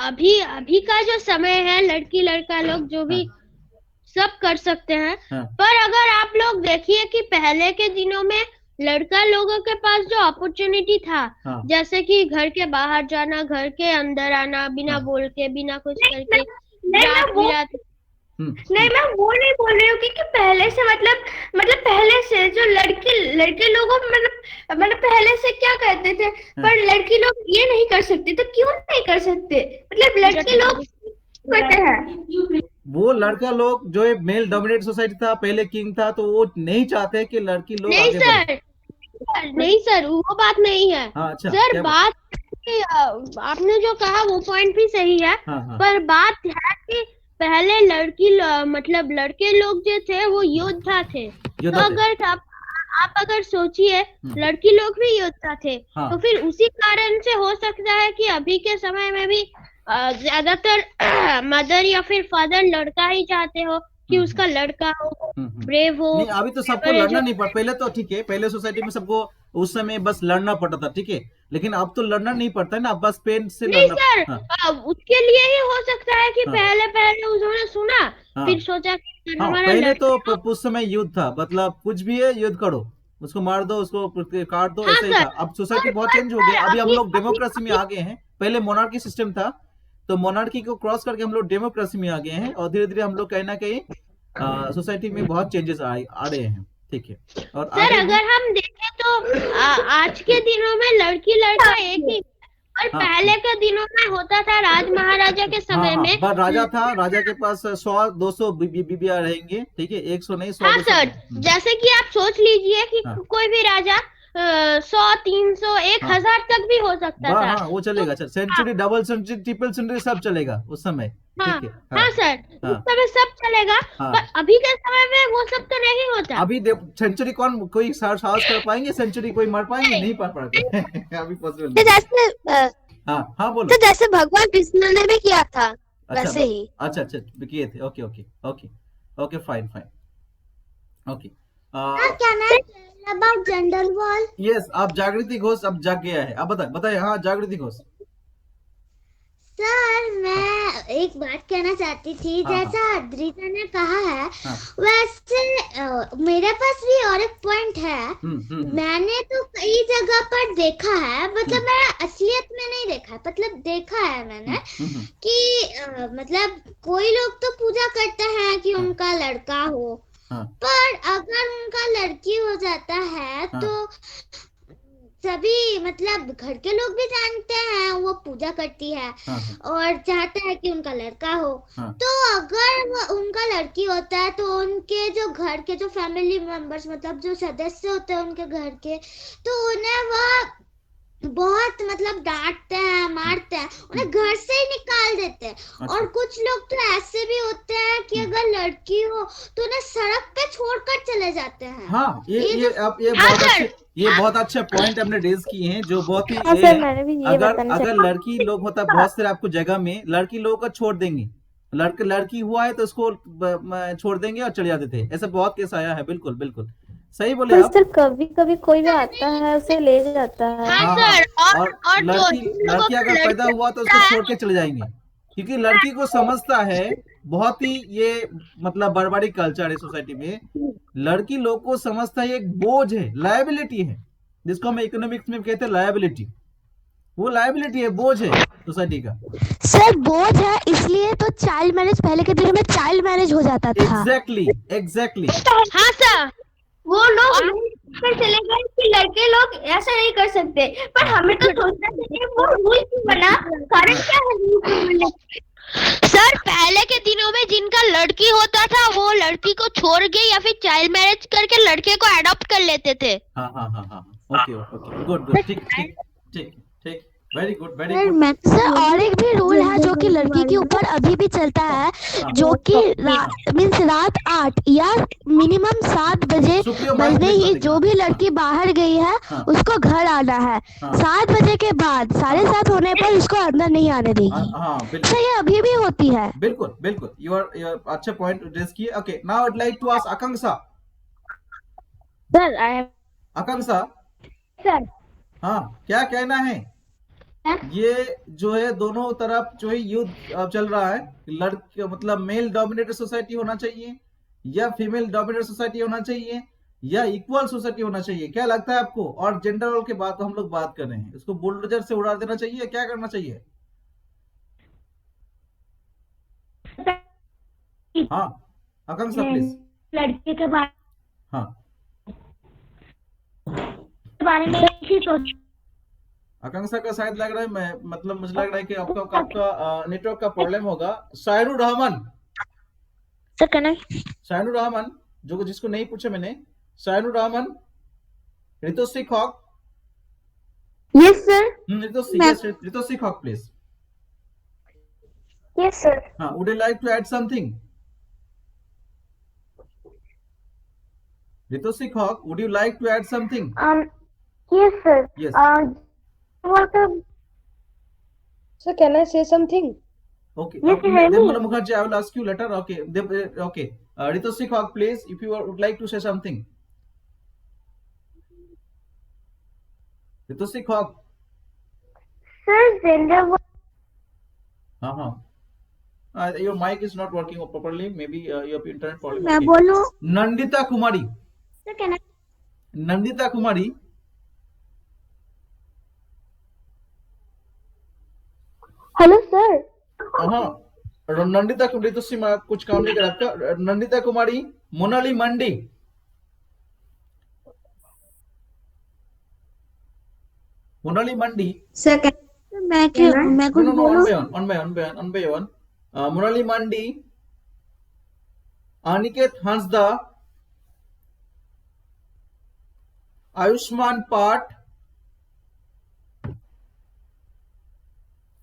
अभी का जो समय है, लड़की लड़का लोग जो भी सब कर सकते हैं। पर अगर आप लोग देखिए कि पहले के दिनों में लड़का लोगों के पास जो अपॉर्चुनिटी था, जैसे कि घर के बाहर जाना, घर के अंदर आना, बिना बोल के, बिना कुछ करके, रात नहीं, मैं वो नहीं बोल रही हूँ कि पहले से मतलब पहले से जो लड़के लोगों मतलब पहले से क्या करते थे, पर लड़की लोग ये नहीं कर सकते, तो क्यों नहीं कर सकते? मतलब लड़के लोग करते हैं। वो लड़का लोग जो मेल डोमिनेट सोसाइटी था, पहले किंग था, तो वो नहीं चाहते कि लड़की लोग नहीं आगे सर, बढ़े। नहीं सर, वो बात नहीं है। हाँ, अच्छा, सर बात आपने जो कहा वो पॉइंट भी सही है। हाँ। पर बात है कि पहले मतलब लड़के लोग जो थे वो योद्धा थे। तो अगर आप अगर सोचिए लड़की लोग भी योद्धा थे, तो फिर उसी कारण से हो सकता है कि अभी के समय में भी ज्यादातर मदर या फिर फादर लड़का ही चाहते हो कि उसका लड़का हो, ब्रेव हो। नहीं, अभी तो सबको लड़ना नहीं पड़ता। पहले तो ठीक है, पहले सोसाइटी में सबको उस समय बस लड़ना पड़ता था, ठीक है, लेकिन अब तो लड़ना नहीं पड़ता है ना, अब बस पेन से नहीं लड़ना। सर, उसके लिए ही हो सकता है कि पहले उन्होंने सुना, फिर सोचा कि हमारा पहले तो उस समय युद्ध था, मतलब कुछ भी है युद्ध करो, उसको मार दो, उसको काट दो, ऐसा ही था। अब सोसाइटी बहुत चेंज हो गया, अभी हम लोग डेमोक्रेसी में आ गए हैं। पहले मोनार्की सिस्टम था, तो मोनार्की को क्रॉस करके हम लोग डेमोक्रेसी में आ गए हैं, और धीरे धीरे हम लोग कहीं ना कहीं सोसाइटी में बहुत चेंजेस आ रहे हैं, ठीक है। और सर अगर हम देखें तो आज के दिनों में लड़की लड़का एक ही, और पहले के दिनों में होता था, राज महाराजा के समय में राजा था, राजा के पास 100-200 बीबियां रहेंगे, ठीक है, 100 नहीं 100। हाँ सर, जैसे कि आप सोच लीजिए कि कोई भी राजा 100, 300, 1000 तक भी हो सकता था। हाँ, वो चलेगा sir, century, double century, triple century सब चलेगा उस समय, ठीक है। हाँ सर, उस समय सब चलेगा, पर अभी के समय में वो सब तो नहीं होता। अभी सेंचुरी कौन कोई साहस कर पाएंगे? सेंचुरी कोई मार पाएंगे? नहीं पार पाएंगे अभी पॉसिबल नहीं। जैसे हाँ बोलो। तो जैसे भगवान विष्णु ने भी किया था वैसे ही। अच्छा किए थे, ओके, फाइन, ओके। क्या ना अबाउट जेंडर वॉर? यस, आप जागृति घोष अब जाग गया है, आप बताइए। हाँ, जागृति घोष। सर मैं एक बात कहना चाहती थी, जैसा अद्रिता ने कहा है, वैसे मेरे पास भी और एक पॉइंट है। मैंने तो कई जगह पर देखा है, मतलब मैं असलियत में नहीं देखा, मतलब देखा है मैंने कि मतलब कोई लोग तो पूजा करते हैं कि उनका लड़का हो, पर अगर उनका लड़की हो जाता है तो सभी मतलब घर के लोग भी जानते हैं वो पूजा करती है और चाहता है कि उनका लड़का हो। तो अगर उनका लड़की होता है तो उनके जो घर के जो फैमिली मेंबर्स, मतलब जो सदस्य होते हैं उनके घर के, तो उन्हें वह बहुत मतलब डांटते हैं, मारते हैं, उन्हें घर से ही निकाल देते हैं। और कुछ लोग तो ऐसे भी होते हैं कि अगर लड़की हो तो उन्हें सड़क पे छोड़कर चले जाते हैं। हाँ, ये बहुत अच्छे पॉइंट आपने रेज किए हैं, जो बहुत ही अगर लड़की लोग होता बहुत सारे आपको जगह में लड़की लोगों को छोड़ देंगे, लड़की हुआ है तो उसको छोड़ देंगे और चले जाते थे, ऐसा बहुत केस आया है। बिल्कुल सही बोले आप। सर कभी कभी कोई भी आता है उसे ले जाता है। हाँ सर, और लड़की अगर पैदा हुआ तो उसको छोड़ के चले जाएंगे, क्योंकि लड़की को समझता है, बहुत ही ये मतलब बर्बारिक कल्चर है सोसाइटी में, लड़की लोग को समझता है एक बोझ है, लायबिलिटी है, जिसको हम इकोनॉमिक्स में कहते हैं लायबिलिटी। वो लायबिलिटी है, बोझ है सोसाइटी का। सर बोझ है, इसलिए तो चाइल्ड मैरिज, पहले के दिनों में चाइल्ड मैरिज हो जाता था। एग्जैक्टली। हाँ सर, वो लोग चले गए कि लड़के लोग ऐसा नहीं कर सकते, पर हमें तो सोचना चाहिए वो रूल क्यों बना, कारण क्या है? सर पहले के दिनों में जिनका लड़की होता था वो लड़की को छोड़ के या फिर चाइल्ड मैरिज करके लड़के को अडॉप्ट कर लेते थे। हाँ, ओके, गुड, ठीक, वेरी गुड। सर और एक भी रूल है जो कि लड़की के ऊपर अभी भी चलता है, जो कि मीन्स रात 8 या मिनिमम 7 बजने ही जो भी लड़की बाहर गई है उसको घर आना है। 7 बजे के बाद 7:30 होने पर उसको अंदर नहीं आने देगी। सर ये अभी भी होती है। बिल्कुल, यू आर अच्छा पॉइंट रेज किए। Okay, now I would like to ask Akanksha. Sir Akanksha sir, हाँ, क्या कहना है? ये जो है दोनों तरफ जो है युद्ध चल रहा है, लड़के मतलब मेल डोमिनेटेड सोसाइटी होना चाहिए या फीमेल डोमिनेटेड सोसाइटी होना चाहिए या इक्वल सोसाइटी होना चाहिए, क्या लगता है आपको? और जेंडर रोल के बाद हम लोग बात कर रहे हैं, इसको बुलडोजर से उड़ा देना चाहिए, क्या करना चाहिए? हाँ आकांक्षा प्लीज। लड़के के बारे हाँ में ही सोच। आकांक्षा का शायद लग रहा है, मैं मतलब मुझे लग रहा है कि आपका नेटवर्क का प्रॉब्लम होगा। शायरुर रहमान, सर कहना शायरुर रहमान, जो जिसको नहीं पूछा मैंने, Shayrur Rahman, Ritushree Khok. Yes sir. Ritushree Khok please. Yes sir. हाँ, would you like to add something? Ritosik Hawk, would you like to add something? Yes sir. Yes. Welcome. Sir, can I say something? Okay. Yes, Devmala Mukherjee, I will ask you later. Okay. Okay. Ritosik Hawk, please, if you would like to say something. Ritosik Hawk. Sir, gender. Your mic is not working properly. Maybe you have internet problem. मैं बोलूं? Nandita Kumari. Sir, can I? Nandita Kumari. Hello sir. हाँ नंदिता कुमारी, तो सिमा कुछ काम नहीं कर आपका। नंदिता कुमारी, मोनाली मंडी। मोनाली मंडी। Sir मैं कुछ बोलूं? on by one. मोनाली मंडी, अनिकेत हंसदा, आयुष्मान पाठ,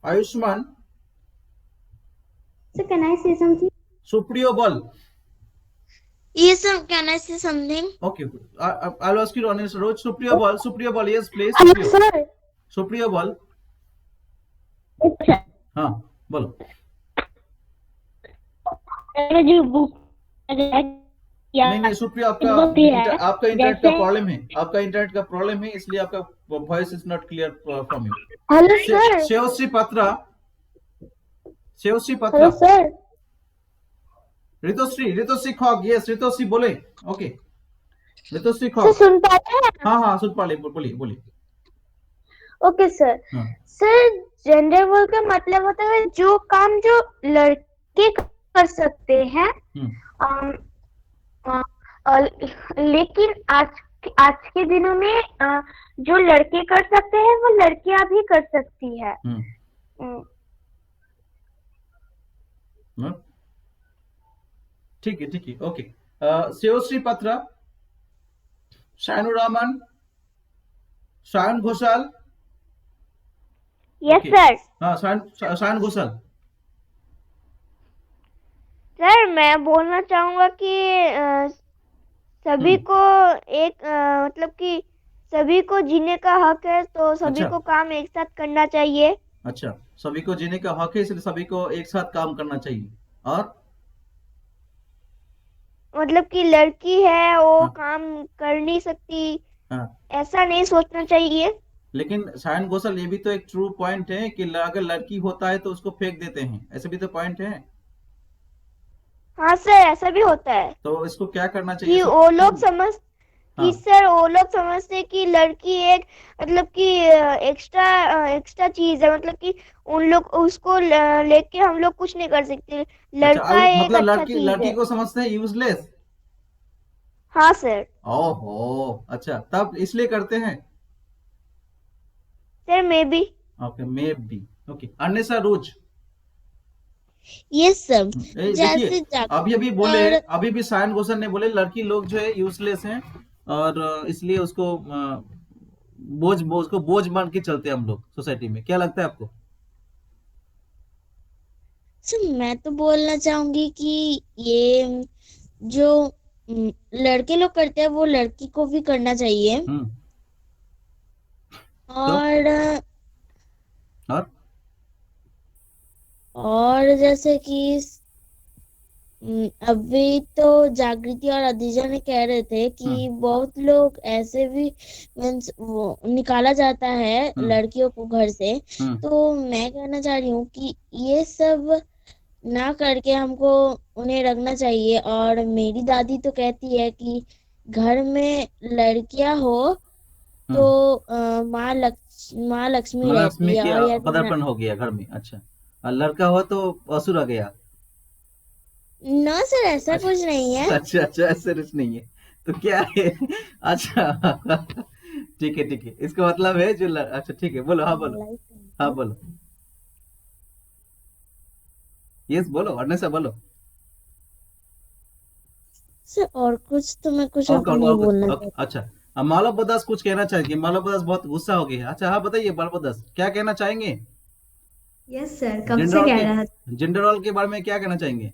Ayushman. Sir, can I say something? Supriyo बल। Yes sir, can I say something? Okay, I'll ask you to honest Roj. Supriya Bal, yes please. Hello sir. Supriya Bal. हाँ बोलो। जो बुक नहीं सुप्रिया, आपका इंटरनेट का problem है। आपका इंटरनेट का प्रॉब्लम है, इसलिए आपका voice is not clear from you. Hello sir. Shevshree Patra. Hello sir. Ritushree Khok, yes Ritushree बोले। ओके ऋतुश्री खॉक। सुन पाते हैं? हाँ सुन पा ले, बोलिए। Okay sir. Sir, gender role का मतलब होता है जो काम जो लड़के कर सकते हैं, लेकिन आज के दिनों में जो लड़के कर सकते हैं वो लड़कियां भी कर सकती है। ठीक है okay. Shevshree Patra, Shaynur Rahman, Shayan Ghoshal. Yes sir. हाँ शायन घोषाल। सर, मैं बोलना चाहूंगा कि सभी को एक मतलब कि सभी को जीने का हक है, तो सभी को काम एक साथ करना चाहिए। अच्छा, सभी को जीने का हक है, इसलिए सभी को एक साथ काम करना चाहिए। और मतलब कि लड़की है वो काम कर नहीं सकती, ऐसा नहीं सोचना चाहिए। लेकिन शायन घोषाल, ये भी तो एक ट्रू पॉइंट है कि अगर लड़की होता है तो उसको फेंक देते हैं, ऐसे भी तो पॉइंट है। हाँ सर, ऐसा भी होता है। तो इसको क्या करना चाहिए? कि वो लोग समझते कि लड़की एक मतलब कि एक्स्ट्रा चीज है, मतलब कि उन लोग उसको लेके हम लोग कुछ नहीं कर सकते। लड़का एक मतलब अच्छा चीज लड़की है। को समझते हैं यूजलेस। हाँ सर। ओहो, अच्छा, तब इसलिए करते हैं sir. Maybe. Okay Anwesha Rose. Yes sir. देखिए अभी भी शायन घोषाल ने बोले लड़की लोग जो है यूजलेस हैं, और इसलिए उसको बोझ मान के चलते हैं हम लोग सोसाइटी में। क्या लगता है आपको? सर, मैं तो बोलना चाहूंगी कि ये जो लड़के लोग करते हैं वो लड़की को भी करना चाहिए। और जैसे कि अभी तो जागृति और अदीजा ने कह रहे थे कि बहुत लोग ऐसे भी मीन्स निकाला जाता है लड़कियों को घर से। तो मैं कहना चाह रही हूँ कि ये सब ना करके हमको उन्हें रखना चाहिए। और मेरी दादी तो कहती है कि घर में लड़कियां हो तो माँ लक्ष्मी रहती है, और पदार्पण हो गया घर में। अच्छा, और लड़का हो तो असुर आ गया। नो सर, ऐसा कुछ नहीं है। अच्छा अच्छा, ऐसे कुछ नहीं है तो क्या है? अच्छा ठीक है ठीक है, इसका मतलब है जो अच्छा ठीक है, बोलो, हाँ बोलो, हाँ बोलो, यस बोलो, अन्य बोलो। सर और कुछ तो मैं कुछ और अब कौन नहीं और कुछ? बोलना ओके, अच्छा, अब मालव दास कुछ कहना चाहेंगे? मालव दास बहुत गुस्सा हो गए हैं। अच्छा हाँ बताइए, मालव दास क्या कहना चाहेंगे? यस सर, कब जेंडर से रोल कह के, रहा था। जेंडर रोल के बारे में क्या कहना चाहेंगे?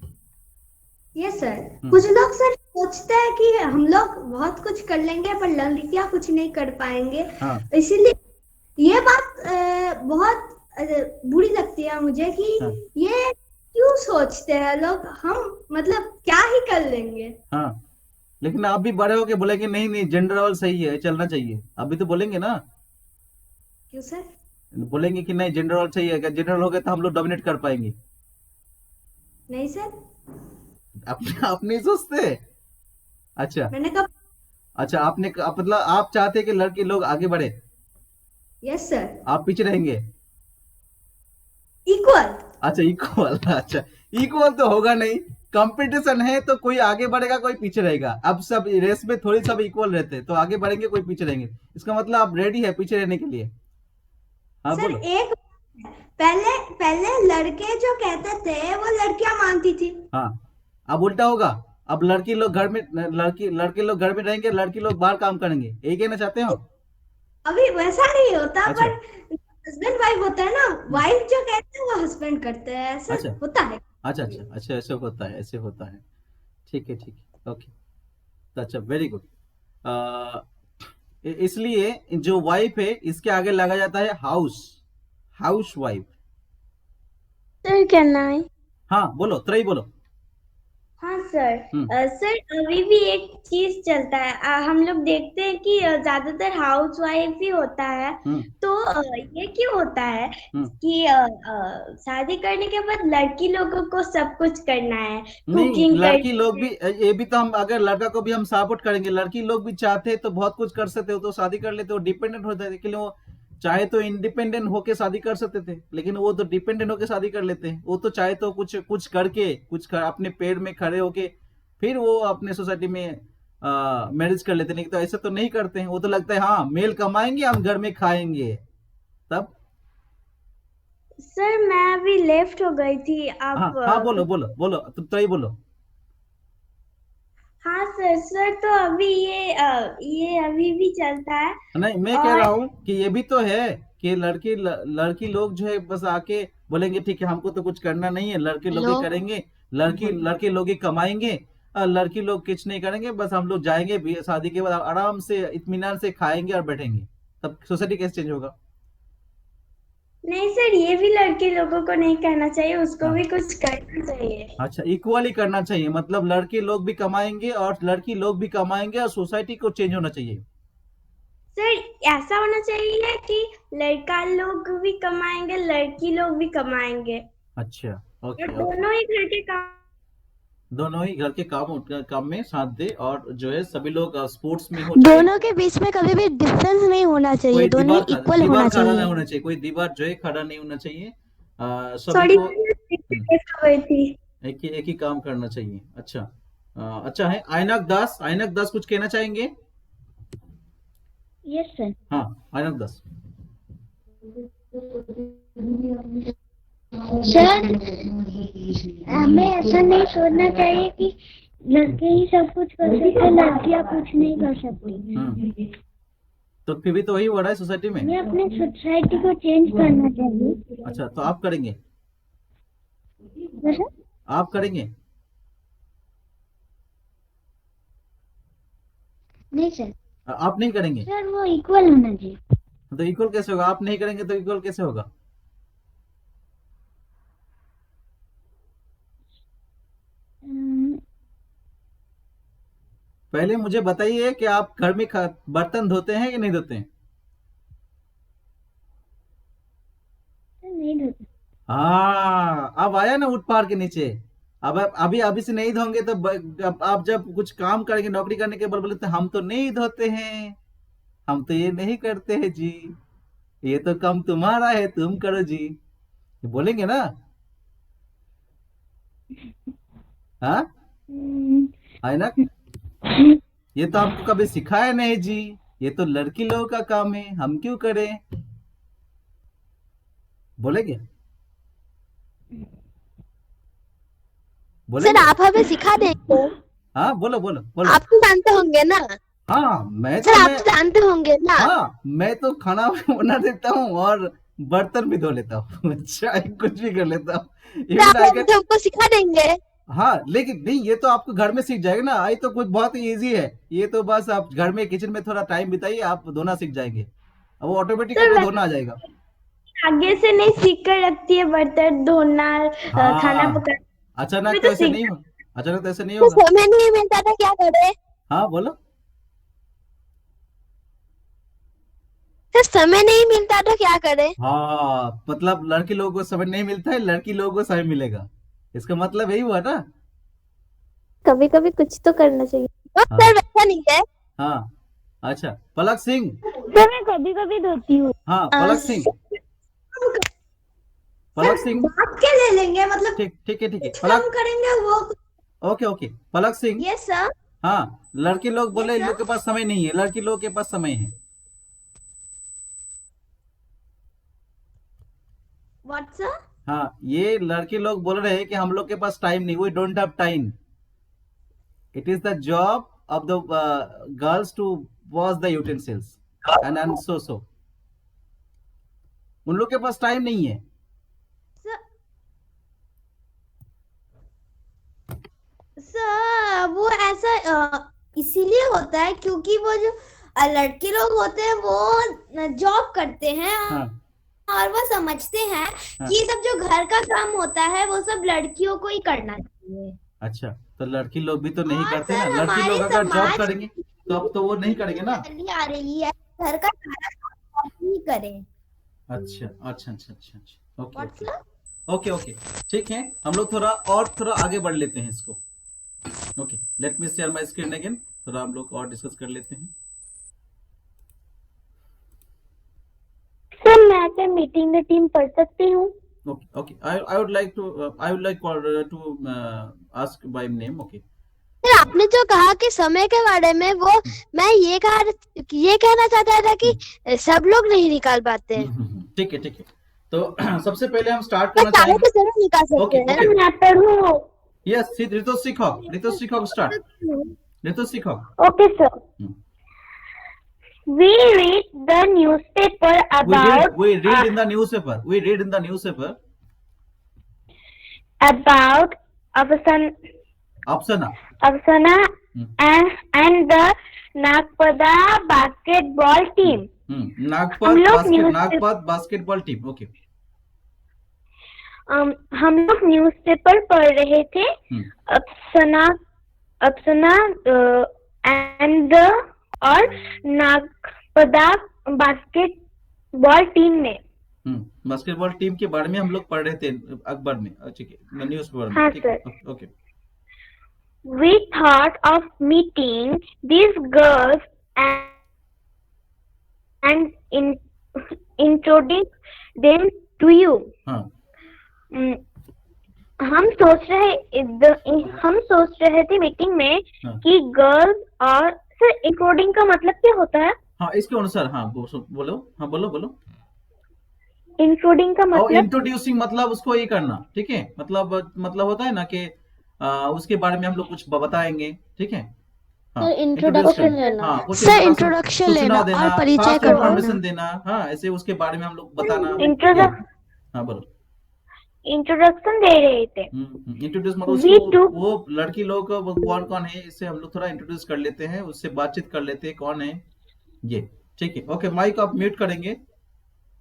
यस सर, हम्म, कुछ लोग सर सोचते हैं कि हम लोग बहुत कुछ कर लेंगे पर लड़कियां कुछ नहीं कर पाएंगे, हाँ इसीलिए ये बात बहुत बुरी लगती है मुझे कि हाँ ये क्यों सोचते हैं लोग, हम मतलब क्या ही कर लेंगे। हाँ, लेकिन आप भी बड़े होके बोलेंगे नहीं नहीं जेंडर रोल सही है, चलना चाहिए, अभी तो बोलेंगे ना, क्यों सर? बोलेंगे कि नहीं जेंडर रोल सही है, जेंडर रोल हो गया तो हम लोग डोमिनेट कर पाएंगे। नहीं सर, अपने आप नहीं सोचते? अच्छा मैंने कब। अच्छा, मतलब आप चाहते हैं कि लड़के लोग आगे बढ़े, यस सर, आप पीछे रहेंगे? इक्वल। अच्छा इक्वल, अच्छा इक्वल तो होगा नहीं, कंपटीशन है तो कोई आगे बढ़ेगा कोई पीछे रहेगा। अब सब रेस में थोड़ी सब इक्वल रहते हैं, तो आगे बढ़ेंगे कोई पीछे रहेंगे, इसका मतलब आप रेडी है पीछे रहने के लिए? हाँ सर बोलो। एक पहले पहले लड़के जो कहते थे वो लड़कियां मानती थी। हाँ, अब उल्टा होगा, अब लड़की लोग घर में, लड़के लोग घर में रहेंगे, लड़की लोग बाहर काम करेंगे, यही कहना चाहते हो? अभी वैसा नहीं होता, अच्छा। पर हस्बैंड वाइफ होता है ना, वाइफ जो कहते हैं वो हस्बैंड करते हैं, ऐसा अच्छा होता है। अच्छा अच्छा अच्छा, ऐसे होता है, ऐसे होता है, ठीक है ठीक है, ओके, तो अच्छा वेरी गुड। इसलिए जो वाइफ है इसके आगे लगा जाता है हाउस, हाउस वाइफ। सर कहना है। हाँ बोलो, त्रयी बोलो। हाँ सर, हम्म सर अभी भी एक चीज चलता है, हम लोग देखते हैं कि ज्यादातर हाउस वाइफ ही होता है। हम्म तो ये क्यों होता है हम्म कि शादी करने के बाद लड़की लोगों को सब कुछ करना है, नहीं, कुकिंग लड़की लोग करनी भी, है। ये भी तो हम, अगर लड़का को भी हम सपोर्ट करेंगे, लड़की लोग भी चाहते हैं तो बहुत कुछ कर सकते हो, तो शादी कर लेते हो, डिपेंडेंट हो जाते, लेकिन वो चाहे तो इंडिपेंडेंट होके शादी कर सकते थे, लेकिन वो तो डिपेंडेंट होके शादी कर लेते हैं। वो तो चाहे तो कुछ कुछ करके, अपने पैर में खड़े होके फिर वो अपने सोसाइटी में मैरिज कर लेते हैं, लेकिन तो ऐसा तो नहीं करते हैं। वो तो लगता है हाँ मेल कमाएंगे हम घर में खाएंगे, तब। सर मैं अभी लेफ्ट हो गई थी, हाँ आप हाँ बोलो बोलो बोलो, तुम तो ही बोलो। हाँ सर, सर तो अभी ये अभी भी चलता है। नहीं, मैं कह और रहा हूँ कि ये भी तो है कि लड़की लोग जो है बस आके बोलेंगे ठीक है हमको तो कुछ करना नहीं है, लड़के लोग ही हेलो। करेंगे, लड़के लोग ही कमाएंगे, और लड़की लोग कुछ नहीं करेंगे, बस हम लोग जाएंगे शादी के बाद आराम से इत्मीनान से खाएंगे और बैठेंगे, तब सोसाइटी कैसे चेंज होगा? नहीं सर, ये भी लड़के लोगों को नहीं कहना चाहिए, उसको हाँ भी कुछ करना चाहिए। अच्छा, इक्वली करना चाहिए, मतलब लड़के लोग भी कमाएंगे और लड़की लोग भी कमाएंगे और सोसाइटी को चेंज होना चाहिए। सर ऐसा होना चाहिए कि लड़का लोग भी कमाएंगे, लड़की लोग भी कमाएंगे, अच्छा और ओके ओके, दोनों ही घर के काम। दोनों ही घर के काम में साथ दे, और जो है सभी लोग स्पोर्ट्स में हो, चाहे दोनों के बीच में कभी भी डिफरेंस नहीं होना चाहिए, कोई दोनों दीवार इक्वल होना दीवार खड़ा नहीं चाहिए। होना चाहिए, कोई दीवार जो है खड़ा नहीं होना चाहिए, सभी सॉरी, को हो गई थी। एक ही काम करना चाहिए। अच्छा, अच्छा है, आयनक दास कुछ कहना चाहेंगे? Yes sir. हाँ आयनक दास। सर हमें ऐसा नहीं सोचना चाहिए कि लड़के ही सब कुछ कर सकते, लड़कियां कुछ नहीं कर सकती। तो फिर भी तो वही हो रहा है सोसाइटी में। हमें अपने सोसाइटी को चेंज करना चाहिए। अच्छा, तो आप करेंगे? सर आप करेंगे? नहीं सर, आप नहीं करेंगे? सर वो इक्वल होना चाहिए। तो इक्वल कैसे होगा? आप नहीं करेंगे तो इक्वल कैसे होगा? पहले मुझे बताइए कि आप घर में बर्तन धोते हैं कि नहीं धोते हैं? नहीं धोते। हाँ, अब आया ना ऊंट पहाड़ के नीचे। अब आप अभी से नहीं धोंगे तो आप जब कुछ काम करेंगे, नौकरी करने के बाद बोले तो हम तो नहीं धोते हैं, हम तो ये नहीं करते हैं जी, ये तो काम तुम्हारा है, तुम करो जी, बोलेंगे ना? हाँ है ना? ये तो आपको कभी सिखाया नहीं जी, ये तो लड़की लोगों का काम है, हम क्यों करें? बोलेंगे? सर आप हमें सिखा देंगे? हाँ बोलो बोलो बोलो। आप तो जानते होंगे ना? हाँ मैं सर आप तो जानते होंगे ना? हाँ मैं तो खाना बना देता हूँ और बर्तन भी धो लेता हूँ, चाहे कुछ भी कर लेता हूँ। आप हमको सिखा देंगे? हाँ लेकिन नहीं, ये तो आपको घर में सीख जाएगा ना। ये तो कुछ बहुत ही इजी है, ये तो बस आप घर में किचन में थोड़ा टाइम बिताइए, आप धोना सीख जाएंगे, अब वो ऑटोमेटिक आपको धोना आ जाएगा। आगे से नहीं सीख कर रखती है बर्तन धोना, खाना पकाना। अचानक तो ऐसे नहीं हो, अचानक तो ऐसे नहीं होगा। समय नहीं मिलता तो क्या करे? हाँ बोलो। सर समय नहीं मिलता तो क्या करे? हाँ मतलब लड़के लोगों को समय नहीं मिलता है, लड़की लोगों को समय मिलेगा, इसका मतलब यही हुआ ना। कभी कभी कुछ तो करना चाहिए। हाँ। सर वैसा नहीं है। हाँ अच्छा पलक सिंह। सर मैं कभी कभी धोती हूँ। हाँ पलक सिंह, पलक सिंह बात के ले लेंगे, मतलब ठीक है हम करेंगे वो। Okay Palak Singh. Yes sir. हाँ लड़के लोग बोले इन लोग के पास समय नहीं है, लड़की लोग के पास समय है। What sir? हाँ ये लड़के लोग बोल रहे हैं कि हम लोग के पास टाइम नहीं, we don't have time, it is the job of the girls to wash the utensils and so उन लोग के पास टाइम नहीं है। सर वो ऐसा इसीलिए होता है क्योंकि वो जो लड़के लोग होते हैं वो जॉब करते हैं। हाँ। और वो समझते हैं कि सब जो घर का काम होता है वो सब लड़कियों को ही करना चाहिए। अच्छा तो लड़की लोग भी तो नहीं करते ना, लड़की लोग अगर जॉब करेंगे तो अब तो वो नहीं करेंगे ना। आ रही है घर का सारा काम ही करें। अच्छा ओके ठीक है, हम लोग थोड़ा आगे बढ़ लेते हैं इसको। Okay let me share my screen again, थोड़ा हम लोग और डिस्कस कर लेते हैं। सर मैं क्या मीटिंग में टीम पढ़ सकती हूँ? Okay. I would like to ask by name. Okay. Sir आपने जो कहा कि समय के बारे में, वो मैं ये कहना चाहता था कि सब लोग नहीं निकाल पाते हैं। ठीक है तो सबसे पहले हम स्टार्ट करना चाहेंगे। जरूर निकाल सकते हैं। मैं पढ़ूँ। Yes Ritu Shikhak start. Ritu Shikhak. Okay sir. We read the newspaper about. We read in the newspaper. We read in the newspaper about Apsana and the Nagpada basketball team. Nagpada basketball team. ओके हम लोग न्यूज़पेपर पढ़ रहे थे। अप्सना एंड और नागपदा बास्केटबॉल टीम में। Basketball team के बारे में हम लोग पढ़ रहे थे अखबार में, ठीक है, न्यूज़पेपर में। हाँ sir. Okay. We thought of meeting these girls and introducing them to you. हाँ। हम सोच रहे थे मीटिंग में कि गर्ल्स और सर इंक्लूडिंग का मतलब क्या होता है? हाँ इसके अनुसार बोलो। इंक्लूडिंग का मतलब इंट्रोड्यूसिंग मतलब उसको ये करना, ठीक है, मतलब होता है ना कि उसके बारे में हम लोग कुछ बताएंगे, ठीक है। इंट्रोडक्शन लेना, सर इंट्रोडक्शन लेना और परिचय इन्फॉर्मेशन देना। हाँ ऐसे उसके बारे में हम लोग बताना। हाँ बोलो। इंट्रोडक्शन दे रहे थे। इंट्रोड्यूस मतलब वो लड़की लोग कौन है, इससे हम लोग थोड़ा इंट्रोड्यूस कर लेते हैं, उससे बातचीत कर लेते हैं कौन है ये, ठीक है। ओके माइक आप म्यूट करेंगे।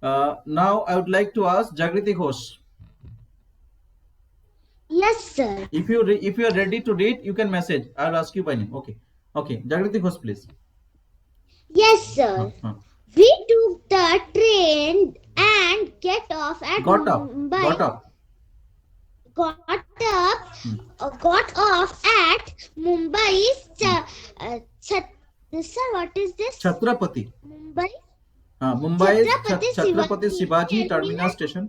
Now I would like to ask Jagriti Ghosh. Yes sir. If you are ready to read, you can message. I'll ask you by name. Okay. Jagriti Ghosh, please. Yes sir. We took the train and got off at Mumbai. Got off at Mumbai. Sir, what is this? Chhatrapati. Mumbai. Mumbai Chhatrapati Shivaji Terminus Station.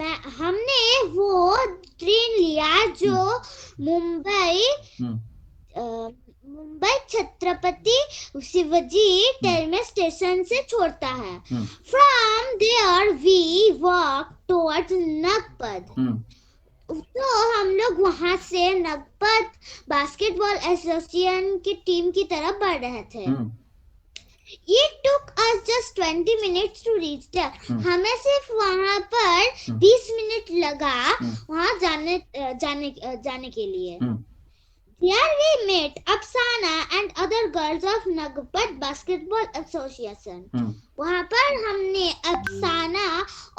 हमने वो train लिया जो Mumbai Chhatrapati Shivaji terminus station से छोड़ता है. From there we walk towards नगपत. तो हम लोग वहां से नगपत बास्केटबॉल एसोसिएशन की टीम की तरफ बढ़ रहे थे. It took us just 20 minutes to reach there. हमें सिर्फ वहां पर 20 मिनट लगा वहां जाने के लिए. There we met Afsana and other girls of Nagpat Basketball Association. वहां पर हमने अफसाना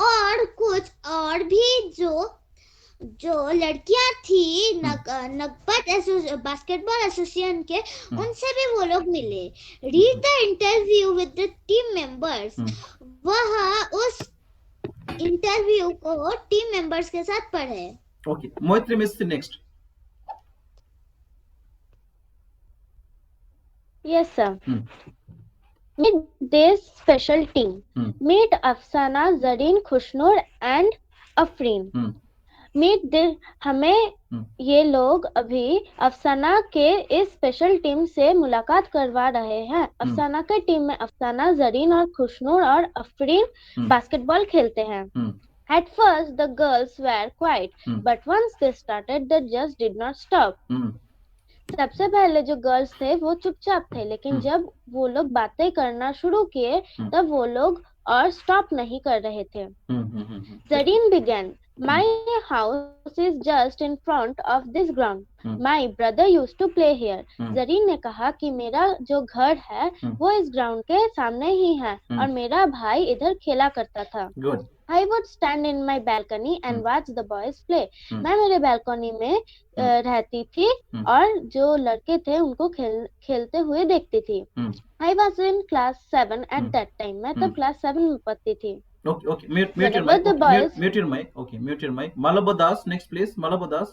और कुछ और भी जो लड़कियां थी नगपत बास्केटबॉल एसोसिएशन के, उनसे भी वो लोग मिले. Read the interview with the team members. वह उस इंटरव्यू को टीम मेंबर्स के साथ पढ़े. Okay, Mohitri miss next. Yes, sir. Meet this special team. Meet Afsana, Zareen, Khushnur and Afreen. हमें ये लोग अभी अफसाना के इस स्पेशल टीम से मुलाकात करवा रहे हैं. अफसाना के टीम में अफसाना, जरीन और खुशनूर और अफरीन बास्केटबॉल खेलते हैं. At first the girls were quiet, but once they started they just did not stop. सबसे पहले जो गर्ल्स थे वो चुपचाप थे, लेकिन जब वो लोग बातें करना शुरू किए तब वो लोग और स्टॉप नहीं कर रहे थे. Zareen began, my house is just in front of this ground. My brother used to play here. Zareen ने कहा कि मेरा जो घर है वो इस ग्राउंड के सामने ही है और मेरा भाई इधर खेला करता था. Good. I would stand in my balcony and watch the boys play. मैं मेरे बालकनी में रहती थी और जो लड़के थे उनको खेलते हुए देखती थी. I was in class 7 at that time. मैं तब class 7 में पढ़ती थी. Okay. Mute your mic. Mute your mic. Okay, mute your mic. Malaba Das, next please. Malaba Das.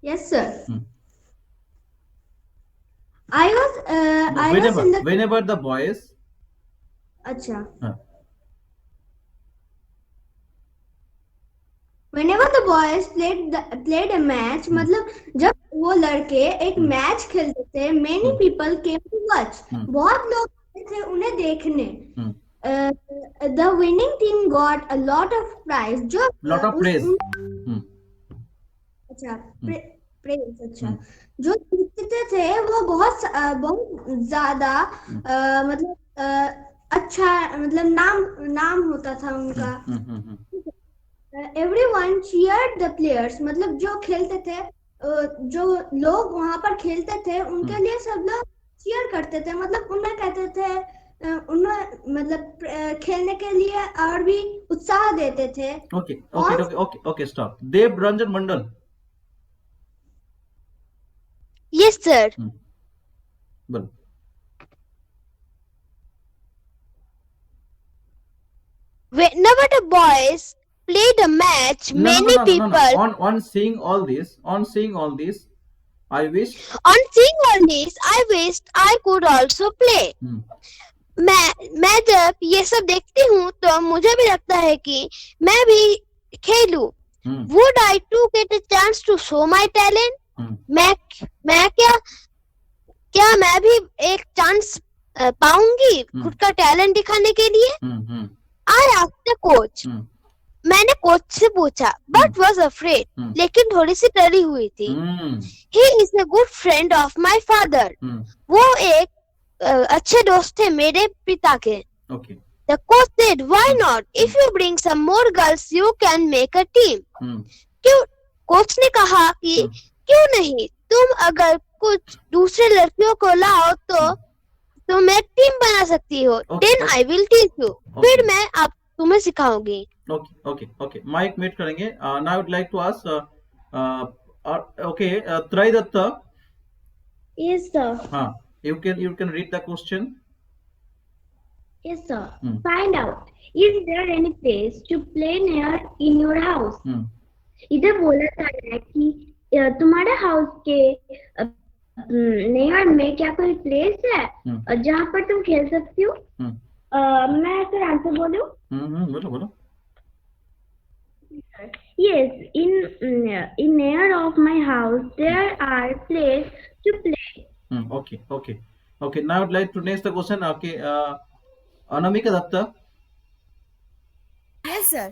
Yes, sir. I was in the. Whenever the boys. अच्छा. Whenever the boys played a match, मतलब जब वो लड़के एक match खेलते थे, many people came to watch. बहुत लोग थे उन्हें देखने. The winning team got a lot of prize. Lot of praise. अच्छा, praise. अच्छा. जो जीतते थे वो बहुत ज्यादा मतलब अच्छा मतलब नाम होता था उनका. Everyone cheered the players. मतलब जो खेलते थे, जो लोग वहां पर खेलते थे उनके लिए सब लोग cheer करते थे. मतलब उन्हें कहते थे, उन्हें मतलब खेलने के लिए और भी उत्साह देते थे. Okay, stop. Dev Ranjan Mandal. Yes, sir. बोलो. Whenever the boys played a match, many people. On seeing all this, I wished I could also play. मैं जब ये सब देखती हूँ तो मुझे भी लगता है कि मैं भी खेलूं. Would I too get a chance to show my talent? मैं क्या मैं भी एक चांस पाऊंगी खुद का टैलेंट दिखाने के लिए? I asked the coach. मैंने कोच से पूछा, but was afraid. लेकिन थोड़ी सी डरी हुई थी. He is a good friend of my father. वो एक अच्छे दोस्त थे मेरे पिता के. Okay. The coach said, why not? If you bring some more girls, you can make a team. Coach ने कहा कि क्यों नहीं, तुम अगर कुछ दूसरे लड़कियों को लाओ तो तुम एक टीम बना सकती हो. Then I will teach you. फिर मैं अब तुम्हें सिखाऊंगी. Okay. Mic mute करेंगे. Now I would like to ask, Trai Datta. Yes, sir. You can read the question. Yes, sir. Find out, is there any place to play near in your house? इधर बोला जा रहा है कि तुम्हारे house के near में क्या कोई प्लेस है जहाँ पर तुम खेल सकती हो? मैं सर आंसर बोलूं? बोलो. Yes, in near of my house there are place to play. Okay. Now I'd like to next the question. Okay, Anamika Datta. Yes, sir.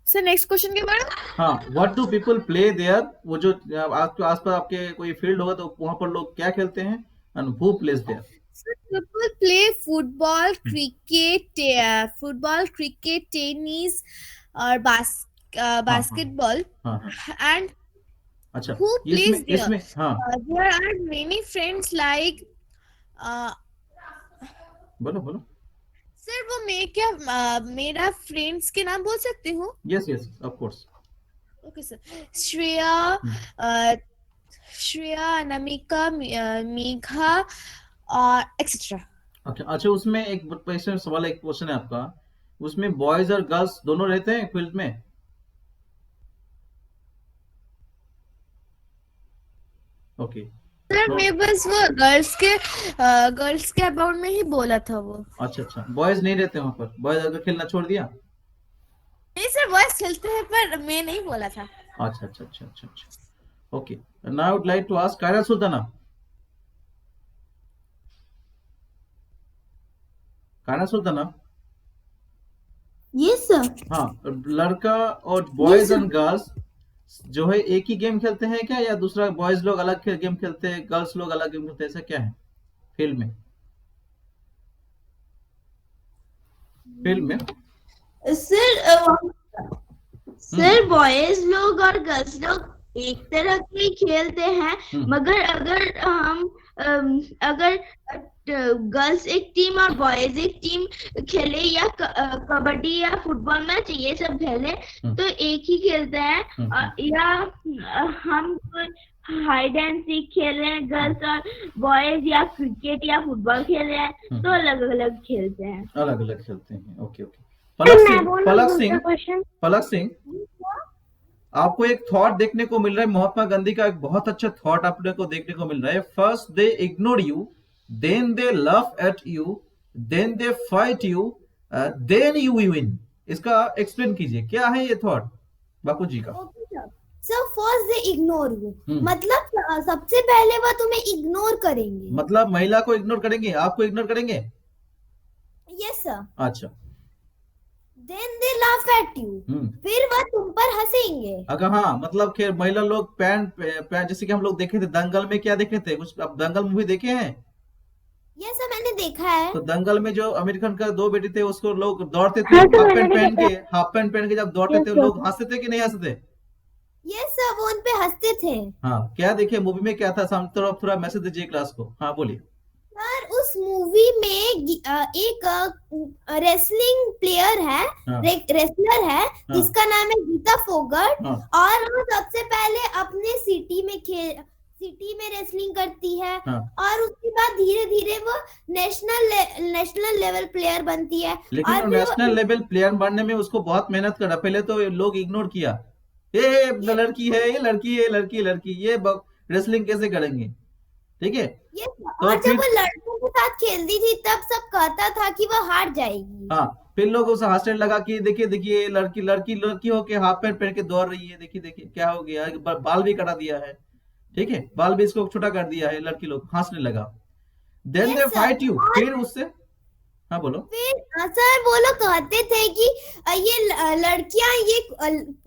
Sir next question के बारे में हाँ, what do people play there? वो जो आपके आसपास आपके कोई फील्ड होगा तो वहां पर लोग क्या खेलते हैं? And who plays there? People play football, cricket, tennis और बास्केटबॉल एंड अच्छा, who plays इसमें हाँ there are many friends like बोलो सर वो मैं क्या मेरा फ्रेंड्स के नाम बोल सकती हूँ? Yes of course. Okay sir, Shreya, Anamika, Megha और एक्सेट्रा। अच्छा, उसमें एक सवाल, एक क्वेश्चन है आपका, उसमें बॉयज और गर्ल्स दोनों रहते हैं फील्ड में? ओके सर मैं बस वो गर्ल्स के अबाउट में ही बोला था वो। अच्छा, बॉयज नहीं रहते वहां पर? बॉयज अगर खेलना छोड़ दिया? नहीं सर, बॉयज खेलते हैं पर मैं नहीं बोला था। अच्छा। Okay, now I would like to ask Kaira Sultana. Yes sir. हाँ, लड़का और बॉयज एंड गर्ल्स जो है एक ही गेम खेलते हैं क्या, या दूसरा बॉयज लोग अलग गेम खेलते हैं, गर्ल्स लोग अलग गेम खेलते हैं, ऐसा क्या है फील्ड में? सर बॉयज लोग और गर्ल्स लोग एक तरह के खेलते हैं, मगर अगर गर्ल्स एक टीम और बॉयज एक टीम खेले या कबड्डी या फुटबॉल मैच ये सब खेले तो एक ही खेलते हैं, या हम हाइड एंड सीक खेल रहे हैं गर्ल्स और बॉयज, या क्रिकेट या फुटबॉल खेल रहे हैं तो अलग अलग खेलते हैं। ओके। पलक सिंह, आपको एक थॉट देखने को मिल रहा है, महात्मा गांधी का एक बहुत अच्छा थॉट आपने को देखने को मिल रहा है। First they ignore you, then they laugh at you, then they fight you, then you win. इसका एक्सप्लेन कीजिए, क्या है ये थॉट बापू जी का? Sir first they ignore you मतलब सबसे पहले वो तुम्हें इग्नोर करेंगे, मतलब महिला को इग्नोर करेंगे, आपको इग्नोर करेंगे? Yes sir. अच्छा, then they laugh at you, फिर वह तुम पर हंसेंगे। अगर हाँ, मतलब कि महिला लोग पैंट जैसे कि हम लोग देखे थे दंगल में, क्या देखे थे कुछ? आप दंगल मूवी देखे हैं? यस सर, मैंने देखा है। तो दंगल में जो आमिर खान का दो बेटे थे, उसको लोग दौड़ते थे हाफ पैंट पहन के जब दौड़ते थे, लोग हंसते थे कि नहीं हंसते? यस सर, वो उन पे हंसते थे। हाँ, क्या देखे मूवी में, क्या था? थोड़ा मैसेज दीजिए क्लास को। हाँ बोलिए सर। उस मूवी में एक रेसलिंग प्लेयर है, रेसलर है, जिसका नाम है गीता फोगट, और वो सबसे पहले अपने सिटी में रेसलिंग करती है, और उसके बाद धीरे धीरे वो नेशनल लेवल प्लेयर बनती है। लेकिन नेशनल लेवल प्लेयर बनने में उसको बहुत मेहनत करा। पहले तो लोग इग्नोर किया, ये लड़की है, ये लड़की, ये रेसलिंग कैसे करेंगे? ठीक है, तो और जब वो लड़कों के साथ खेलती थी तब सब कहता था कि वो हार जाएगी। हाँ, फिर लोग उसे हंसने लगा कि देखिए लड़की होके हाफ पैंट पहन के दौड़ रही है, देखिए क्या हो गया, बाल भी कटा दिया है, ठीक है, बाल भी इसको छोटा कर दिया है, लड़की लोग हंसने लगा। देन दे फाइट यू, फिर उससे हाँ बोलो। फिर सर वो लोग कहते थे कि ये लड़कियां, ये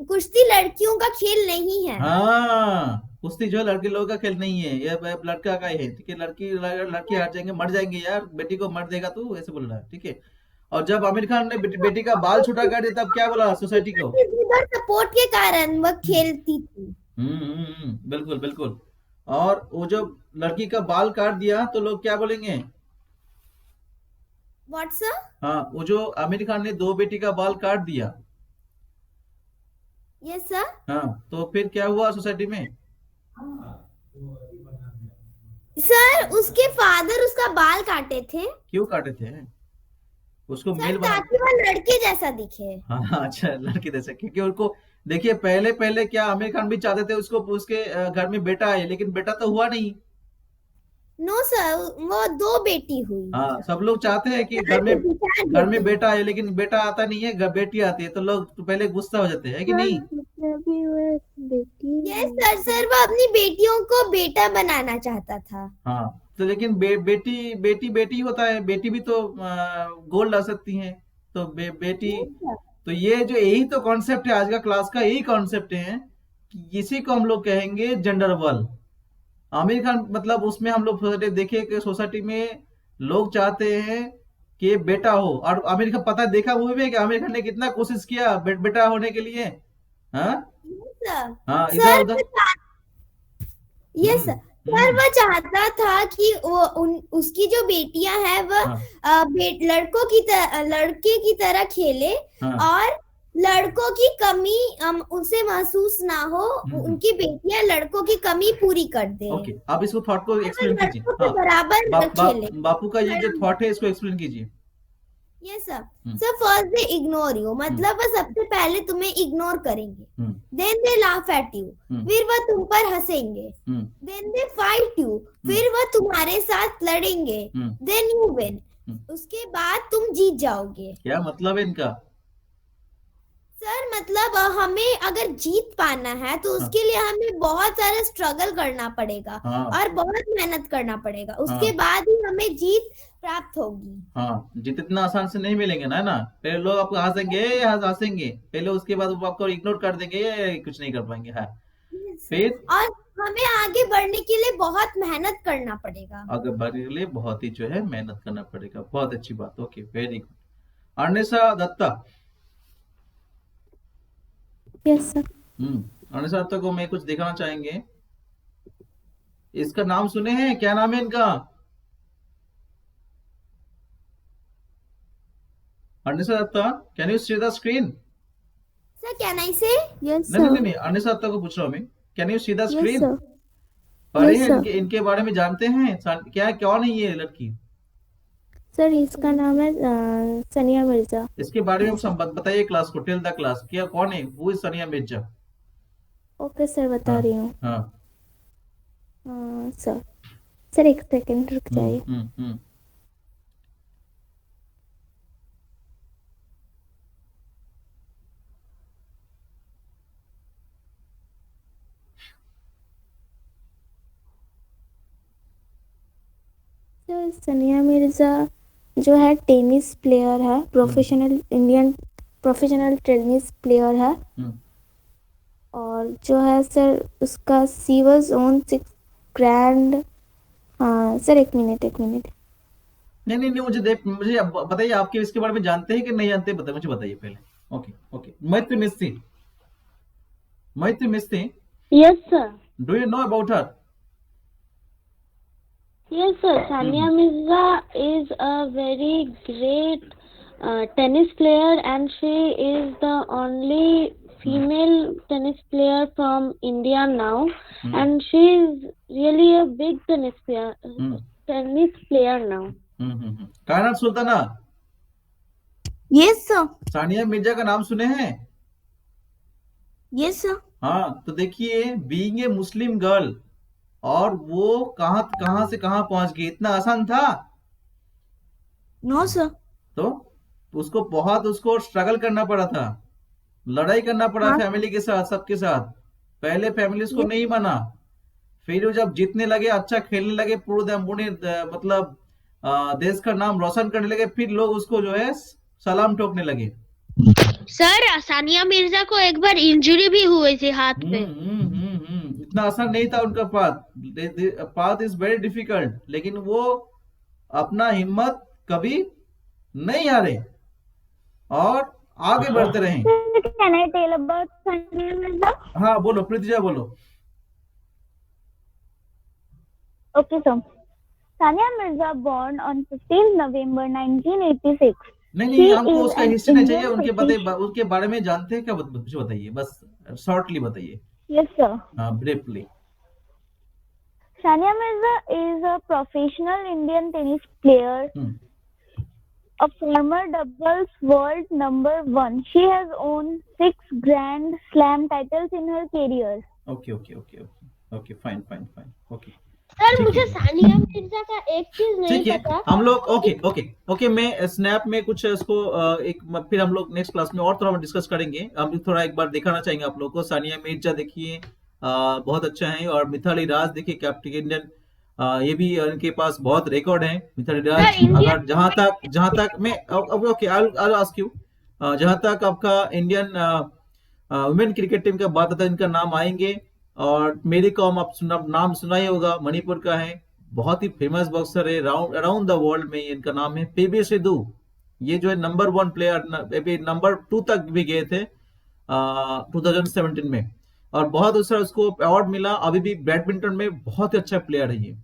कुश्ती लड़कियों का खेल नहीं है। हाँ, कुश्ती जो लड़के लोगों का खेल नहीं है, ये लड़का का है, ठीक है। लड़की हार जाएंगे, मर जाएंगे यार, बेटी को मर देगा तू, ऐसे बोल रहा है, ठीक है। और जब आमिर खान ने बेटी का बाल छोटा कर दिया तब क्या बोला सोसाइटी को? सपोर्ट के कारण वो खेलती थी। बिल्कुल। और वो जब लड़की का बाल काट दिया तो लोग क्या बोलेंगे? What sir? हाँ, वो जो आमिर खान ने दो बेटी का बाल काट दिया। Yes sir. हाँ, तो फिर क्या हुआ सोसाइटी में? सर उसके फादर उसका बाल काटे थे। क्यों काटे थे? उसको मेल ताकि वो लड़के जैसा दिखे। हाँ, अच्छा, लड़के जैसा, क्योंकि उनको देखिए पहले क्या आमिर खान भी चाहते थे उसको, उसके घर में बेटा है, लेकिन बेटा तो हुआ नहीं। नो सर, वो 2 बेटी हुई। हाँ, सब लोग चाहते हैं कि घर में बेटा है, लेकिन बेटा आता नहीं है, बेटी आती है तो लोग तो पहले गुस्सा हो जाते हैं कि नहीं। यस सर, सर वो अपनी बेटियों को बेटा बनाना चाहता था। हाँ, तो लेकिन बेटी होता है, बेटी भी तो गोल ला सकती है, तो बेटी। तो ये जो यही तो कॉन्सेप्ट है आज का क्लास का, यही कॉन्सेप्ट है कि इसी को हम लोग कहेंगे जेंडर वर्ल। आमिर खान मतलब उसमें हम लोग देखे कि सोसाइटी में लोग चाहते हैं कि बेटा हो, और आमिर खान पता देखा मूवी में कि आमिर खान ने कितना कोशिश किया बेटा होने के लिए। हाँ हाँ, इधर उधर। यस सर, सर वो चाहता था कि वो उसकी जो बेटियां हैं वह लड़के की तरह खेले, और लड़कों की कमी उसे महसूस ना हो, उनकी बेटियां लड़कों की कमी पूरी कर दे। ओके, आप इसको थॉट को एक्सप्लेन कीजिए। हाँ, बराबर खेले। बापू का ये जो थॉट है इसको एक्सप्लेन कीजिए। Yes sir, sir first they ignore you, मतलब वह सबसे पहले तुम्हें इग्नोर करेंगे, then they laugh at you, फिर वह तुम पर हंसेंगे, देन दे फाइट यू, फिर वह तुम्हारे साथ लड़ेंगे, देन यू विन, उसके बाद तुम जीत जाओगे। क्या मतलब है इनका? सर मतलब हमें अगर जीत पाना है तो उसके लिए हमें बहुत सारा स्ट्रगल करना पड़ेगा और बहुत मेहनत करना पड़ेगा, उसके बाद ही हमें जीत प्राप्त होगी। हाँ, जीत इतना आसान से नहीं मिलेंगे ना। पहले लोग आपको हंसेंगे पहले, उसके बाद वो आपको इग्नोर कर देंगे, कुछ नहीं कर पाएंगे। हाँ, फिर और हमें आगे बढ़ने के लिए बहुत मेहनत करना पड़ेगा। आगे बढ़ने के लिए बहुत ही जो है मेहनत करना पड़ेगा। बहुत अच्छी बात। Okay, very good. Arnisha Dutta. Yes sir. Arnisha Dutta को मैं कुछ दिखाना चाहेंगे। इसका नाम सुने हैं? क्या नाम है इनका? Arnisha Dutta, can you see the screen? Sir can I say? Yes नहीं सर। नहीं, अर्निशा दत्ता को पूछ रहा हूँ मैं, can you see the yes screen? Sir. पढ़े Yes, हैं sir. इनके बारे में, जानते हैं क्या कौन है ये लड़की? सर इसका नाम है सनिया मिर्जा। इसके बारे में सब बताइए क्लास को, टेल द क्लास, क्या कौन है वो? सनिया मिर्जा। ओके सर, बता रही हूँ। हाँ सर एक सेकंड रुक जाइए। सर सनिया मिर्जा जो है टेनिस प्लेयर है, प्रोफेशनल टेनिस प्लेयर है, और जो है सर उसका सी वाज ओन 6 ग्रैंड। हाँ सर, एक मिनट। नहीं, मुझे बताइए, आपके इसके बारे में जानते हैं कि नहीं जानते, मुझे बताइए पहले। ओके, मैत्री मिस्त्री। Yes sir. Do you know about her? Yes, sir. Sania Mirza is a very great tennis player, and she is the only female tennis player from India now, and she is really a big tennis player now. Kainat Sultana. Yes sir. Sania Mirza का नाम सुने हैं? Yes sir. हाँ, तो देखिए, being a Muslim girl, और वो कहां से कहां पहुंच गई, इतना आसान था? No sir. तो उसको स्ट्रगल करना पड़ा था, लड़ाई करना पड़ा फैमिली के साथ, सबके साथ। पहले फैमिली उसको नहीं माना, फिर वो जब जीतने लगे, अच्छा खेलने लगे, पूरे मतलब देश का नाम रोशन करने लगे, फिर लोग उसको जो है सलाम ठोकने लगे। सर सानिया मिर्जा को एक बार इंजरी भी हुई थी हाथ पे। इतना आसान नहीं था उनका पाथ इज वेरी डिफिकल्ट, लेकिन वो अपना हिम्मत कभी नहीं हारे और आगे बढ़ते रहे। Can I tell about Sania Mirza? हाँ बोलो, प्रीतिजा बोलो। Okay, so Sania Mirza born on 15 November 1986. नहीं, हमको उसका हिस्ट्री नहीं चाहिए, उनके बारे में जानते हैं क्या? मुझे बताइए, बस शॉर्टली बताइए। Yes, sir. हाँ, briefly. Sania Mirza is a professional Indian tennis player, a former doubles world number 1. She has won 6 Grand Slam titles in her career. Okay, fine. Okay. Sir मुझे सानिया मिर्जा का एक चीज नहीं ठीक है, पता। हम लोग ओके मैं स्नैप में कुछ इसको एक फिर हम लोग नेक्स्ट क्लास में और थोड़ा डिस्कस करेंगे। हम थोड़ा एक बार दिखाना चाहेंगे आप लोगों को। सानिया मिर्जा देखिए बहुत अच्छा है, और मिथाली राज देखिए कैप्टन इंडियन, ये भी इनके पास बहुत रिकॉर्ड है मिथाली राज। अगर जहां तक मैं ओके आई आस्क यू, जहां तक आपका इंडियन वुमेन क्रिकेट टीम का बात आता है, इनका नाम आएंगे। और मेरी कॉम आप नाम सुना ही होगा, मणिपुर का है, बहुत ही फेमस बॉक्सर है अराउंड द वर्ल्ड में, इनका नाम है पीवी सिंधु। ये जो है नंबर 1 प्लेयर, नंबर 2 तक भी गए थे 2017 में, और बहुत दूसरा उसको अवार्ड मिला। अभी भी बैडमिंटन में बहुत ही अच्छा प्लेयर है ये।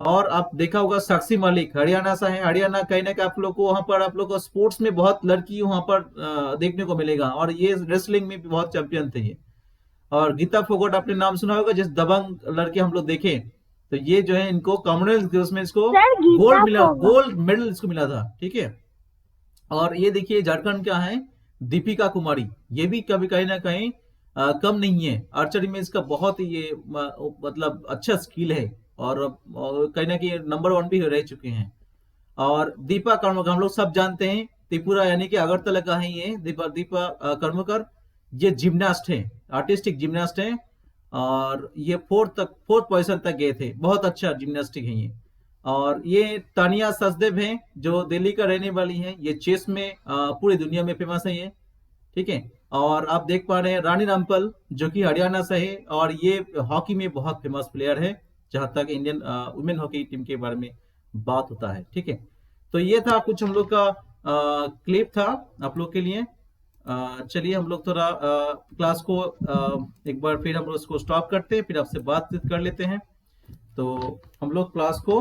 और आप देखा होगा साक्षी मलिक हरियाणा से है, हरियाणा कहीं ना कहीं आप लोग को वहां पर आप लोग को स्पोर्ट्स में बहुत लड़की वहां पर देखने को मिलेगा, और ये रेसलिंग में भी बहुत चैंपियन थे ये। और गीता फोगट आपने नाम सुना होगा, जिस दबंग लड़के हम लोग देखे, तो ये जो है इनको कॉमनवेल्थ गेम्स में इसको गोल्ड मेडल इसको मिला था, ठीक है। और ये देखिए झारखंड का है दीपिका कुमारी, ये भी कभी कहीं ना कहीं कम नहीं है। आर्चरी में इसका बहुत ही ये मतलब अच्छा स्किल है, और कहीं ना कहीं नंबर 1 भी रह चुके हैं। और दीपा कर्मकर हम लोग सब जानते हैं, त्रिपुरा यानी कि अगरतला का है ये दीपा कर्मकर। ये जिम्नास्ट है, आर्टिस्टिक जिम्नास्ट है, और ये 4th पोजीशन तक गए थे। बहुत अच्छा जिम्नास्टिक है ये। और ये तानिया सचदेव है जो दिल्ली का रहने वाली है, ये चेस में पूरी दुनिया में फेमस है ये, ठीक है। और आप देख पा रहे हैं रानी रामपाल जो कि हरियाणा से है, और ये हॉकी में बहुत फेमस प्लेयर है जहां तक इंडियन वुमेन हॉकी टीम के बारे में बात होता है, ठीक है। तो ये था कुछ हम लोग का क्लिप था आप लोग के लिए। चलिए हम लोग थोड़ा क्लास को एक बार फिर हम लोग इसको स्टॉप करते हैं, फिर आपसे बातचीत कर लेते हैं। तो हम लोग क्लास को,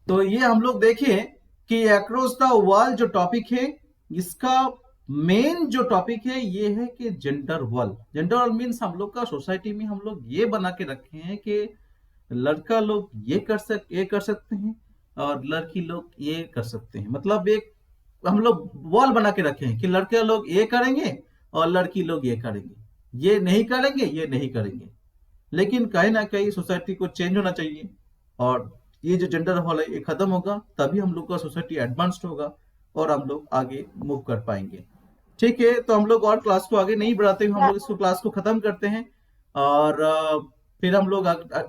तो ये हम लोग देखें कि अक्रॉस द वर्ल्ड जो टॉपिक है, इसका मेन जो टॉपिक है ये है कि जेंडर रोल मीन्स हम लोग का सोसाइटी में हम लोग ये बना के रखे हैं कि लड़का लोग ये कर सकते हैं और लड़की लोग ये कर सकते हैं। मतलब एक हम लोग वॉल बना के रखे हैं कि लड़के लोग ये करेंगे और लड़की लोग ये करेंगे, ये नहीं करेंगे। लेकिन कहीं ना कहीं सोसाइटी को चेंज होना चाहिए, और ये जो जेंडर रोल है ये खत्म होगा, तभी हम लोग का सोसाइटी एडवांस्ड होगा और हम लोग आगे मूव कर पाएंगे, ठीक है। तो हम लोग और क्लास को आगे नहीं बढ़ाते हुए हम लोग इसको क्लास को खत्म करते हैं, और फिर हम लोग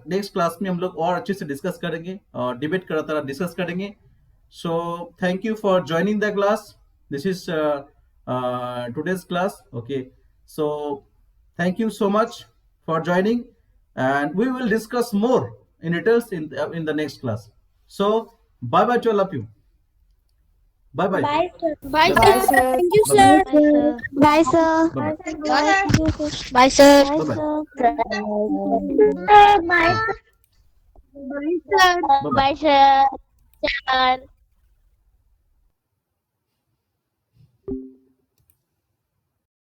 नेक्स्ट क्लास में हम लोग और अच्छे से डिस्कस करेंगे और डिबेट करता तरह डिस्कस करेंगे। So thank you for joining the class. This is today's class. Okay. So thank you so much for joining, and we will discuss more in details in the next class. So bye bye to all of you. Bye bye. Bye sir. Bye sir. Thank you sir. Bye sir. Bye bye. Bye sir. Bye. Bye sir. Bye bye. Bye sir.